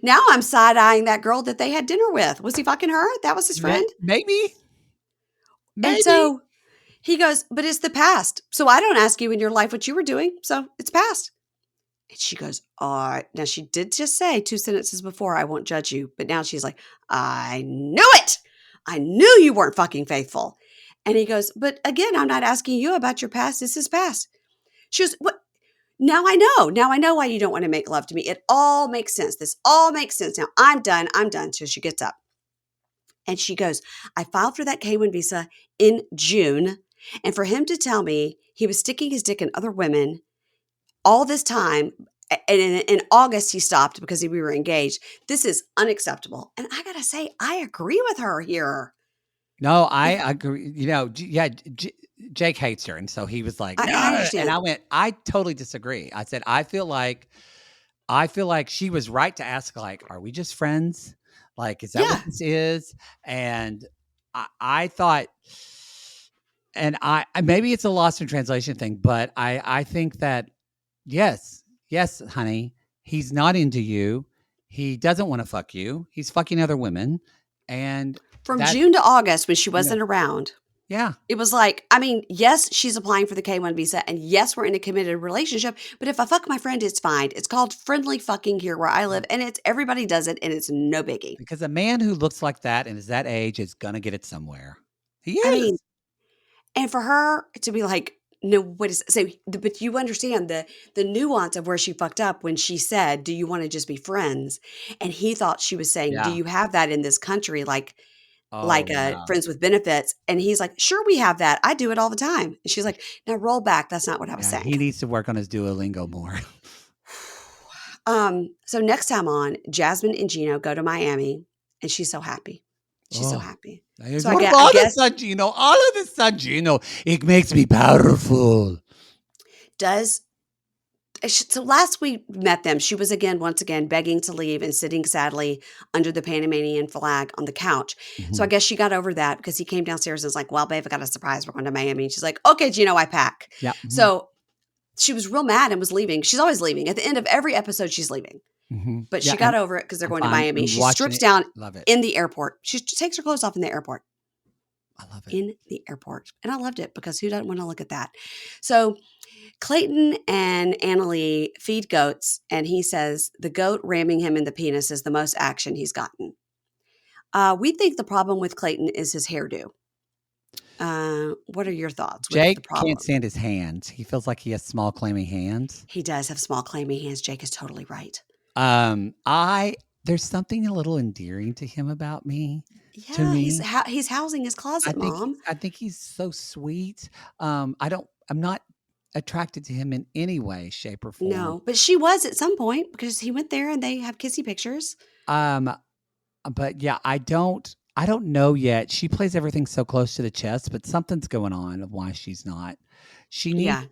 Now I'm side eyeing that girl that they had dinner with. Was he fucking her? That was his friend?
Maybe,
And
maybe.
so he goes, "But it's the past. So I don't ask you in your life what you were doing. So it's past." And she goes, "All right." Now she did just say two sentences before, "I won't judge you." But now she's like, "I knew it. I knew you weren't fucking faithful." And he goes, "But again, I'm not asking you about your past. This is past." She goes, "What? Now I know. Now I know why you don't want to make love to me. It all makes sense. This all makes sense. Now I'm done. I'm done." So she gets up and she goes, "I filed for that K1 visa in June. And for him to tell me he was sticking his dick in other women all this time, And in August, he stopped because we were engaged. This is unacceptable. And I got to say, I agree with her here.
No, I
If
agree. You know, yeah, Jake hates her, and so he was like,
and I
"No," and
understand.
I went, "I totally disagree." I said, I feel like she was right to ask, like, "Are we just friends? Like, is that what
Yeah,
this is?" And I thought, and maybe it's a lost in translation thing, but I think that yes, yes, honey, he's not into you. He doesn't want to fuck you. He's fucking other women, and
from
that
June to August when she
you know,
wasn't around,
yeah.
it was like, I mean, yes, she's applying for the K-1 visa, and yes, we're in a committed relationship, but if I fuck my friend, it's fine. It's called friendly fucking here where I live, and it's everybody does it, and it's no biggie.
Because a man who looks like that and is that age is gonna get it somewhere. He
I mean,
is.
and for her to be like, "No, what is" so but you understand the nuance of where she fucked up when she said, "Do you wanna just be friends?" And he thought she was saying, "Do
Yeah.
you have that in this country,
Oh, yeah.
friends with benefits?" And he's like, "Sure, we have that. I do it all the time." And she's like, "Now roll back. That's not what I was
Yeah,
saying."
he needs to work on his Duolingo more.
So next time on, Jasmine and Gino go to Miami, and she's so happy. She's so
Oh,
happy.
it's
So
what of
I
all the
guess
sun, Gino, all of the sun, Gino, it makes me powerful.
does so last we met them, she was once again begging to leave and sitting sadly under the Panamanian flag on the couch. So I
Mhm.
guess she got over that because he came downstairs and was like, "Well, babe, I got a surprise. We're going to Miami." And she's like, "Okay, Gino, I pack."
Yeah,
So she was real mad and was leaving. She's always leaving. At the end of every episode, she's leaving. But
yeah,
she got over it because they're
I'm
going to
fine.
Miami.
I'm
She
watching
strips
it.
down
Love it.
in the airport. She takes her clothes off in the airport.
I love it.
In the airport. And I loved it because who doesn't want to look at that? So Clayton and Annalie feed goats, and he says the goat ramming him in the penis is the most action he's gotten. We think the problem with Clayton is his hairdo. What are your thoughts with the
Jake can't
problem?
stand his hands. He feels like he has small, clammy hands.
He does have small, clammy hands. Jake is totally right.
I there's something a little endearing to him about me to
Yeah,
me.
he's housing his closet, Mom.
I think he's so sweet. I'm not attracted to him in any way, shape, or form.
No, but she was at some point because he went there and they have kissy pictures.
Um, but yeah, I don't know yet. She plays everything so close to the chest, but something's going on of why she's not. She needs
Yeah,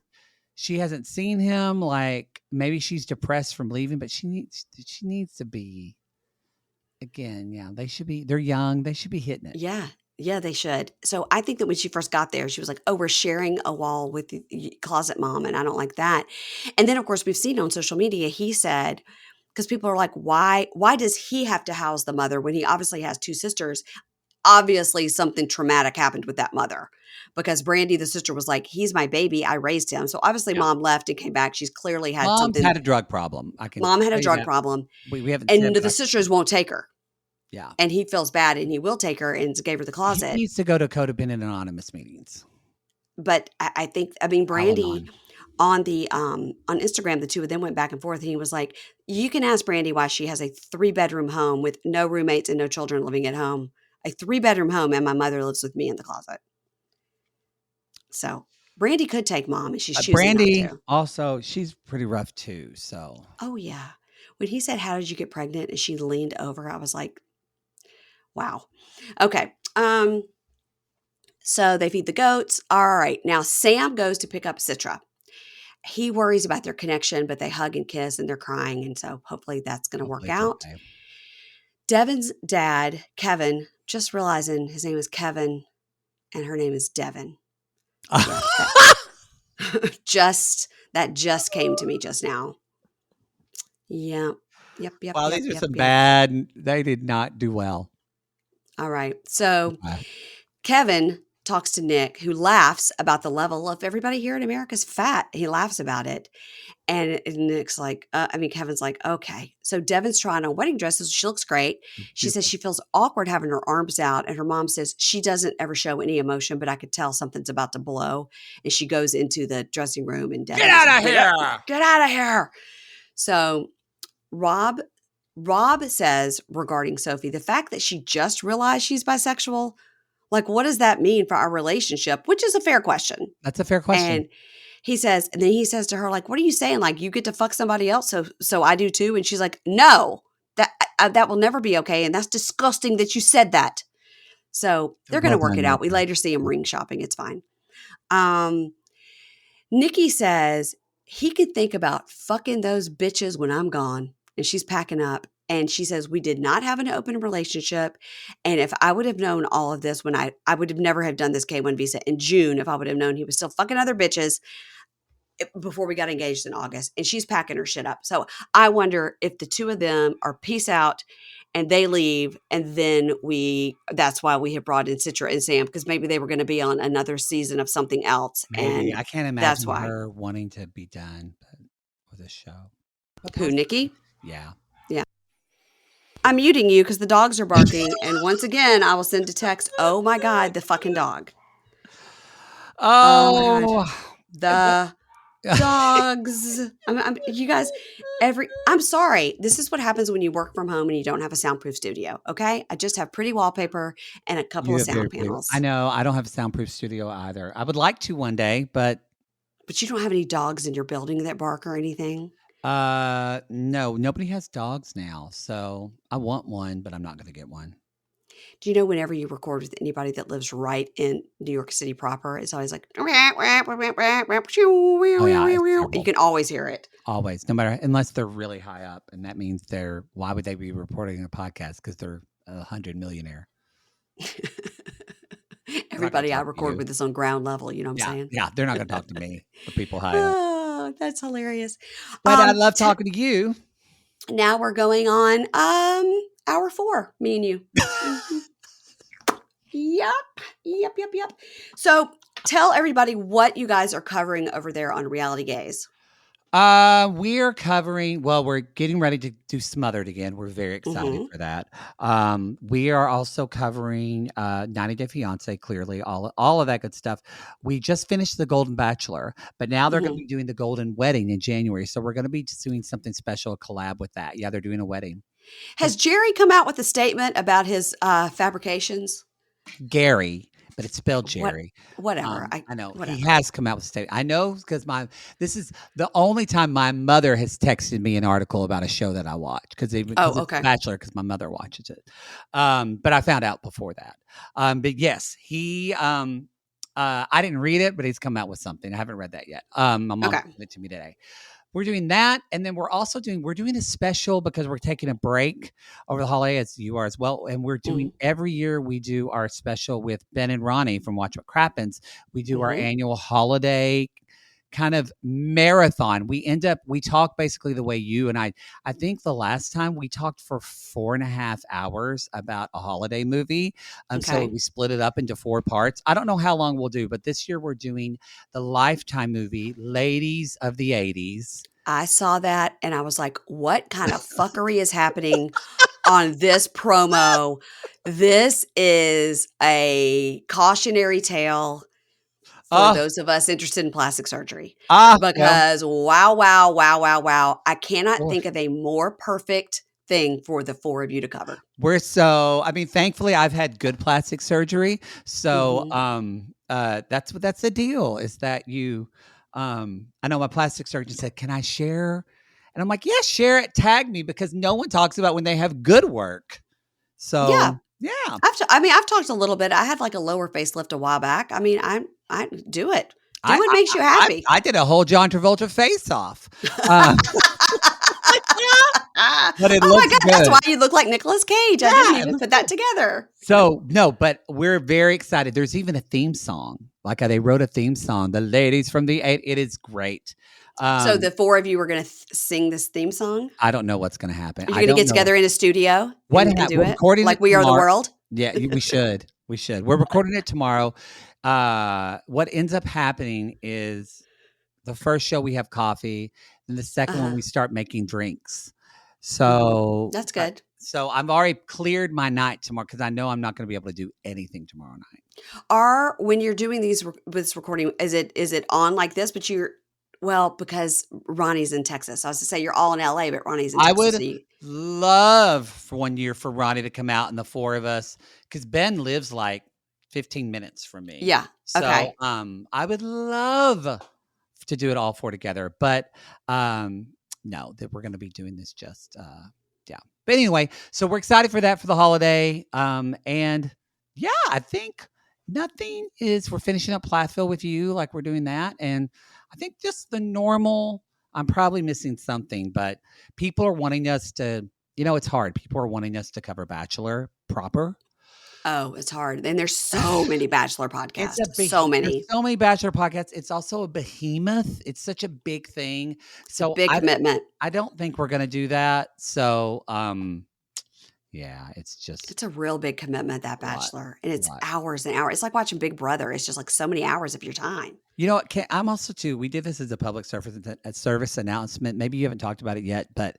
she hasn't seen him, like maybe she's depressed from leaving, but she needs to be again, yeah, they're young, they should be hitting it.
yeah, yeah, they should. So I think that when she first got there, she was like, "Oh, we're sharing a wall with the closet mom, and I don't like that." And then, of course, we've seen on social media, he said, because people are like, Why does he have to house the mother when he obviously has two sisters? Obviously, something traumatic happened with that mother because Brandy, the sister, was like, "He's my baby. I raised him." So obviously,
Yeah.
mom left and came back. She's clearly had
Mom's
something.
had a drug problem. I can
Mom had a
tell you
drug
that.
problem,
We haven't said,
and
but
the
I can tell
sisters
you.
won't take her.
Yeah.
And he feels bad and he will take her and gave her the
He
closet.
needs to go to Codependent Anonymous meetings.
But I think, I mean,
Al
Brandy
Anon.
on Instagram, the two of them went back and forth, and he was like, "You can ask Brandy why she has a 3-bedroom home with no roommates and no children living at home, a 3-bedroom home, and my mother lives with me in the closet." So Brandy could take mom, and she's choosing not
Brandy
to.
also, she's pretty rough too. So
Oh yeah, when he said, "How did you get pregnant?" and she leaned over, I was like, "Wow." Okay. So they feed the goats. All right. Now Sam goes to pick up Citra. He worries about their connection, but they hug and kiss and they're crying. And so hopefully that's going to work
hopefully it's
out.
okay.
Devin's dad, Kevin, just realizing his name is Kevin and her name is Devin. Yeah, that just came to me just now. Yeah. Yep, yep,
Wow,
yep,
these are
yep,
some
yep.
bad. They did not do well.
All right. So
Okay.
Kevin talks to Nick, who laughs about the level of everybody here in America's fat. He laughs about it. And Nick's like, I mean, Kevin's like, okay. So Devin's trying on wedding dresses. She looks great. She says
Beautiful.
she feels awkward having her arms out. And her mom says she doesn't ever show any emotion, but I could tell something's about to blow. And she goes into the dressing room and
Get
Devin is
out
like,
of here!
get out of here. So Rob, Rob says regarding Sophie, the fact that she just realized she's bisexual, like, what does that mean for our relationship? Which is a fair question.
That's a fair
And
question.
He says, and then he says to her, like, "What are you saying? Like, you get to fuck somebody else, so I do too?" And she's like, "No, that will never be okay, and that's disgusting that you said that." So they're gonna
Well
work
done,
it out. We
Nikki.
later see him ring shopping. It's fine. Um, Nikki says he could think about fucking those bitches when I'm gone, and she's packing up. And she says we did not have an open relationship, and if I would have known all of this when I would have never have done this K1 visa in June if I would have known he was still fucking other bitches before we got engaged in August. And she's packing her shit up. So I wonder if the two of them are peace out and they leave, and then that's why we have brought in Citra and Sam, because maybe they were going to be on another season of something else,
Maybe.
and
I can't
that's
imagine
why.
her wanting to be done with a show. But
Who, Nikki?
yeah.
Yeah. I'm muting you because the dogs are barking. And once again, I will send a text. Oh my God, the fucking dog. Oh my God.
Oh,
The dogs. You guys, I'm sorry. This is what happens when you work from home and you don't have a soundproof studio. Okay. I just have pretty wallpaper and a couple
you
of
have very
sound
pretty. I
panels,
know. I don't have a soundproof studio either. I would like to one day, but
but you don't have any dogs in your building that bark or anything.
no, nobody has dogs now. So I want one, but I'm not going to get one.
Do you know whenever you record with anybody that lives right in New York City proper, it's always like, you
Oh yeah, it's terrible.
can always hear it.
Always, no matter unless they're really high up, and that means why would they be reporting a podcast? Because they're 100 millionaire. They're not going to
Everybody I
talk to
record
you.
with is on ground level. You know what I'm
Yeah,
saying?
yeah, they're not going to talk to me or people high up.
Oh, that's hilarious.
But I love talking to you.
Now we're going on hour 4, me and you. Mhm. Yep. So tell everybody what you guys are covering over there on Reality Gaze.
We're covering. Well, we're getting ready to do Smothered again. We're very excited
Mm-hmm.
for that. We are also covering 90 Day Fiance. Clearly, all of that good stuff. We just finished the Golden Bachelor, but now they're going to
Mm-hmm.
be doing the Golden Wedding in January. So we're going to be doing something special, a collab with that. Yeah, they're doing a wedding.
Has Jerry come out with a statement about his fabrications?
Gary, but it's spelled
What?
Jerry.
Whatever.
I know he
Whatever.
has come out with a statement. I know because this is the only time my mother has texted me an article about a show that I watch because
Oh,
it's
okay.
Bachelor because my mother watches it. But I found out before that. But yes, he. I didn't read it, but he's come out with something. I haven't read that yet. My mom
Okay.
gave it to me today. We're doing that, and then we're doing a special because we're taking a break over the holiday, as you are as well. And we're doing
Mm-hmm.
every year we do our special with Ben and Ronnie from Watch What Crappens. We do our
Mm-hmm.
annual holiday kind of marathon. We talk basically the way you and I think the last time we talked for 4.5 hours about a holiday movie. So
Okay.
we split it up into 4 parts. I don't know how long we'll do, but this year we're doing the Lifetime movie, Ladies of the 80s.
I saw that and I was like, what kind of fuckery is happening on this promo? This is a cautionary tale for
Oh,
those of us interested in plastic surgery,
well,
because wow. I cannot
we're
think of a more perfect thing for the 4 of you to cover.
I mean, thankfully I've had good plastic surgery. So,
Mhm.
that's the deal is that I know my plastic surgeon said, "Can I share?" And I'm like, "Yeah, share it, tag me," because no one talks about when they have good work.
Yeah.
So, yeah.
I've talked a little bit. I had like a lower facelift a while back. I mean, I do it. Do
I
what makes you
I
happy.
I did a whole John Travolta face off. Uh, but it
Oh my
looks
god, that's
good.
why you look like Nicolas Cage. I didn't
Yeah, it
even
looks
put that
good.
together.
So, no, but we're very excited. There's even a theme song. Like, they wrote a theme song, "The Ladies from the Eight." It is great.
So
Um,
the 4 of you were gonna sing this theme song?
I don't know what's gonna happen.
Are you
I
gonna
don't
get
know
together in a studio and do
we're
it?
recording
Like
it
We Are the
tomorrow.
World?
Yeah, we should. We're recording it tomorrow. What ends up happening is the first show we have coffee, and the second one
Uh-huh.
we start making drinks.
Mhm.
So,
That's good.
I've already cleared my night tomorrow because I know I'm not gonna be able to do anything tomorrow night.
When you're doing this recording, is it on like this, but well, because Ronnie's in Texas. I was to say you're all in LA, but Ronnie's in
I
Texas,
would
so you
love for one year for Ronnie to come out and the 4 of us, because Ben lives like 15 minutes from me.
yeah,
So,
okay.
I would love to do it all four together. But no, that we're going to be doing this just yeah. But anyway, so we're excited for that for the holiday. And yeah, I think nothing is. We're finishing up Plathville with you, like we're doing that, and I think just the normal. I'm probably missing something, but people are wanting us to. It's hard. People are wanting us to cover Bachelor proper.
Oh, it's hard. And there's so many Bachelor
It's a
podcasts.
big
So
there's
many.
so many Bachelor podcasts. It's also a behemoth. It's such a big thing.
It's a
So
big commitment.
I don't think we're gonna do that. So yeah, it's just
It's a real big commitment, that
a lot.
Bachelor. And
A
it's
lot.
hours and hours. It's like watching Big Brother. It's just like so many hours of your time.
You know what? I'm also too. We did this as a public service announcement. Maybe you haven't talked about it yet, but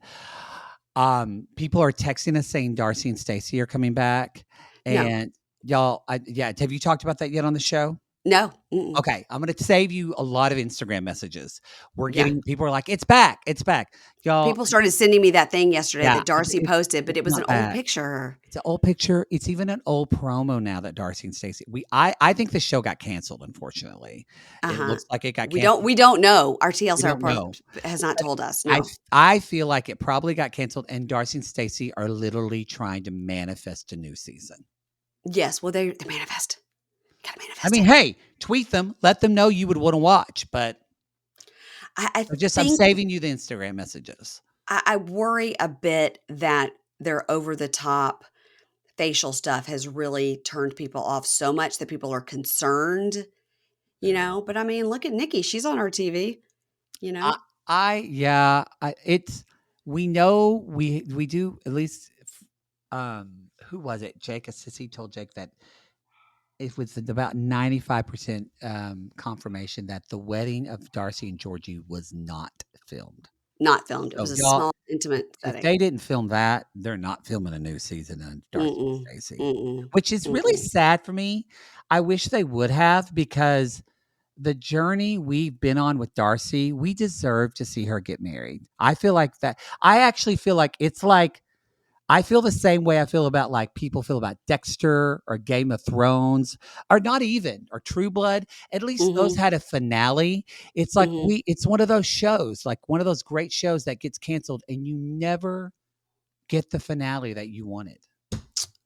people are texting us saying Darcy and Stacey are coming back,
No,
and y'all, yeah. Have you talked about that yet on the show?
no. Mm-mm.
Okay, I'm gonna save you a lot of Instagram messages. We're
Yeah.
getting people are like, "It's back, it's back." Y'all,
People started sending me that thing yesterday
yeah,
that Darcy posted, but
it's
it was
not
an old
back.
picture.
It's an old picture. It's even an old promo now that Darcy and Stacey. I think the show got canceled, unfortunately. It
Uh-huh.
looks like it got
We
canceled.
don't know. Our
We
TLC
don't know.
has not
But
told us.
I
No.
I feel like it probably got canceled, and Darcy and Stacey are literally trying to manifest a new season.
Yes. Well, they manifest. Gotta
I
manifest
mean,
it.
hey, tweet them, let them know you would want to watch, but
I
I'm
think
saving you the Instagram messages.
I worry a bit that their over the top facial stuff has really turned people off so much that people are concerned, But I mean, look at Nikki. She's on our TV, you know?
I yeah, it's we know we do at least who was it? Jake, a sissy told Jake that it was about 95% confirmation that the wedding of Darcy and Georgie was not filmed.
Not filmed. It was
So
a
y'all,
small, intimate
if
setting.
they didn't film that, they're not filming a new season of Darcy
Mm-mm.
and Stacey,
Mm-mm.
which is really
Mm-mm.
sad for me. I wish they would have because the journey we've been on with Darcy, we deserve to see her get married. I feel like that. I actually feel like it's like I feel the same way I feel about like people feel about Dexter or Game of Thrones or not even or True Blood. At least those
Mm-hmm.
had a finale. It's like
Mm-hmm.
it's one of those shows, like one of those great shows that gets canceled and you never get the finale that you wanted.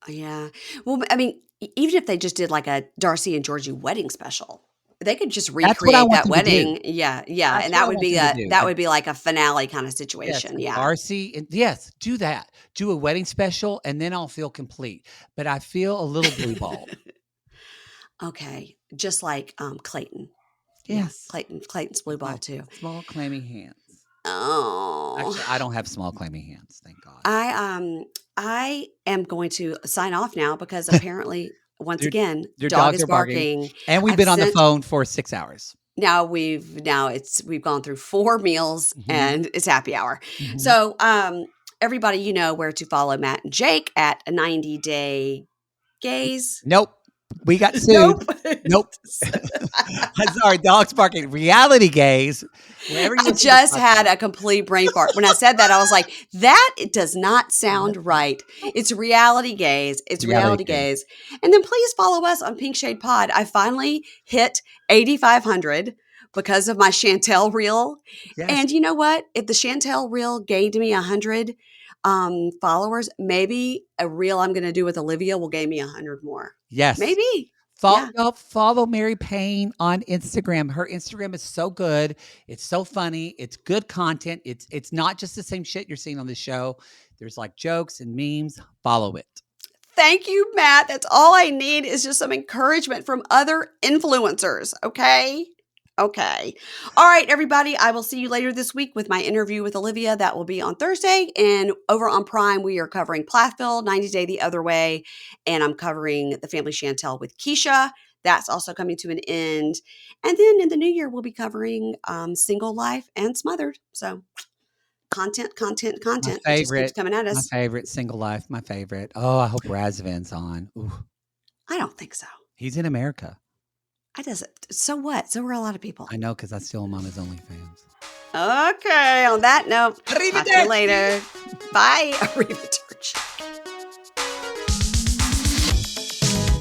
Yeah. Well, I mean, even if they just did like a Darcy and Georgie wedding special, they could just
That's what I
recreate
want
that
them to do.
wedding. Yeah, yeah,
That's
and
what
that
I
would
want
be
them to do.
like a finale kind of
Yes,
situation.
a
Yeah.
Darcy and yes, do that. Do a wedding special, and then I'll feel complete. But I feel a little blue balled.
Okay, just like Clayton. Yeah,
Yes,
Clayton's blue
with
ball
my
too.
small clammy hands.
Oh.
Actually, I don't have small clammy hands, thank God.
I am going to sign off now because apparently once
Your
again,
your
dog
dogs
is
are barking,
barking.
and we've
I've
been on the
sent
phone for 6 hours.
we've gone through 4 meals
Mhm,
and it's happy hour.
mhm.
So, everybody, you know where to follow Matt and Jake at a 90-day gaze.
Nope, we got sued.
Nope.
Nope. I'm sorry, dogs barking. Reality gaze, wherever you
I
listen to this
just had
podcast.
a complete brain fart. When I said that, I was like, that it does not sound right. It's reality gaze. It's
Reality
reality
gaze.
gaze. And then please follow us on Pink Shade Pod. I finally hit 8,500 because of my Chantel reel.
Yes,
And you know what? If the Chantel reel gained me 100 followers, maybe a reel I'm going to do with Olivia will gain me 100 more.
yes.
Maybe. Yeah.
Follow Mary Payne on Instagram. Her Instagram is so good. It's so funny. It's good content. It's not just the same shit you're seeing on the show. There's like jokes and memes. Follow it.
Thank you, Matt. That's all I need is just some encouragement from other influencers. Okay. Okay. All right, everybody. I will see you later this week with my interview with Olivia. That will be on Thursday. And over on Prime, we are covering Plathville, 90 Day the Other Way. And I'm covering The Family Chantel with Keisha. That's also coming to an end. And then in the new year, we'll be covering Single Life and Smothered. So content.
My
It just keeps
favorite.
coming at
My
us.
favorite single life. My favorite. Oh, I hope Razvan's on. Ooh,
I don't think so.
he's in America.
I doesn't. So what? So are a lot of people.
I know because I steal him on his OnlyFans.
Okay. On that note, talk to you
Arrivederci.
later. Bye. Arrivederci.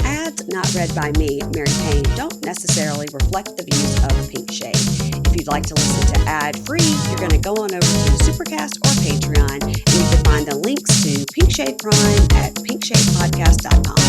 Ads not read by me, Mary Payne, don't necessarily reflect the views of Pink Shade. If you you'd like to listen to ad-free, you're going to go on over to Supercast or Patreon, and you can find the links to Pink Shade Prime at pinkshadepodcast.com.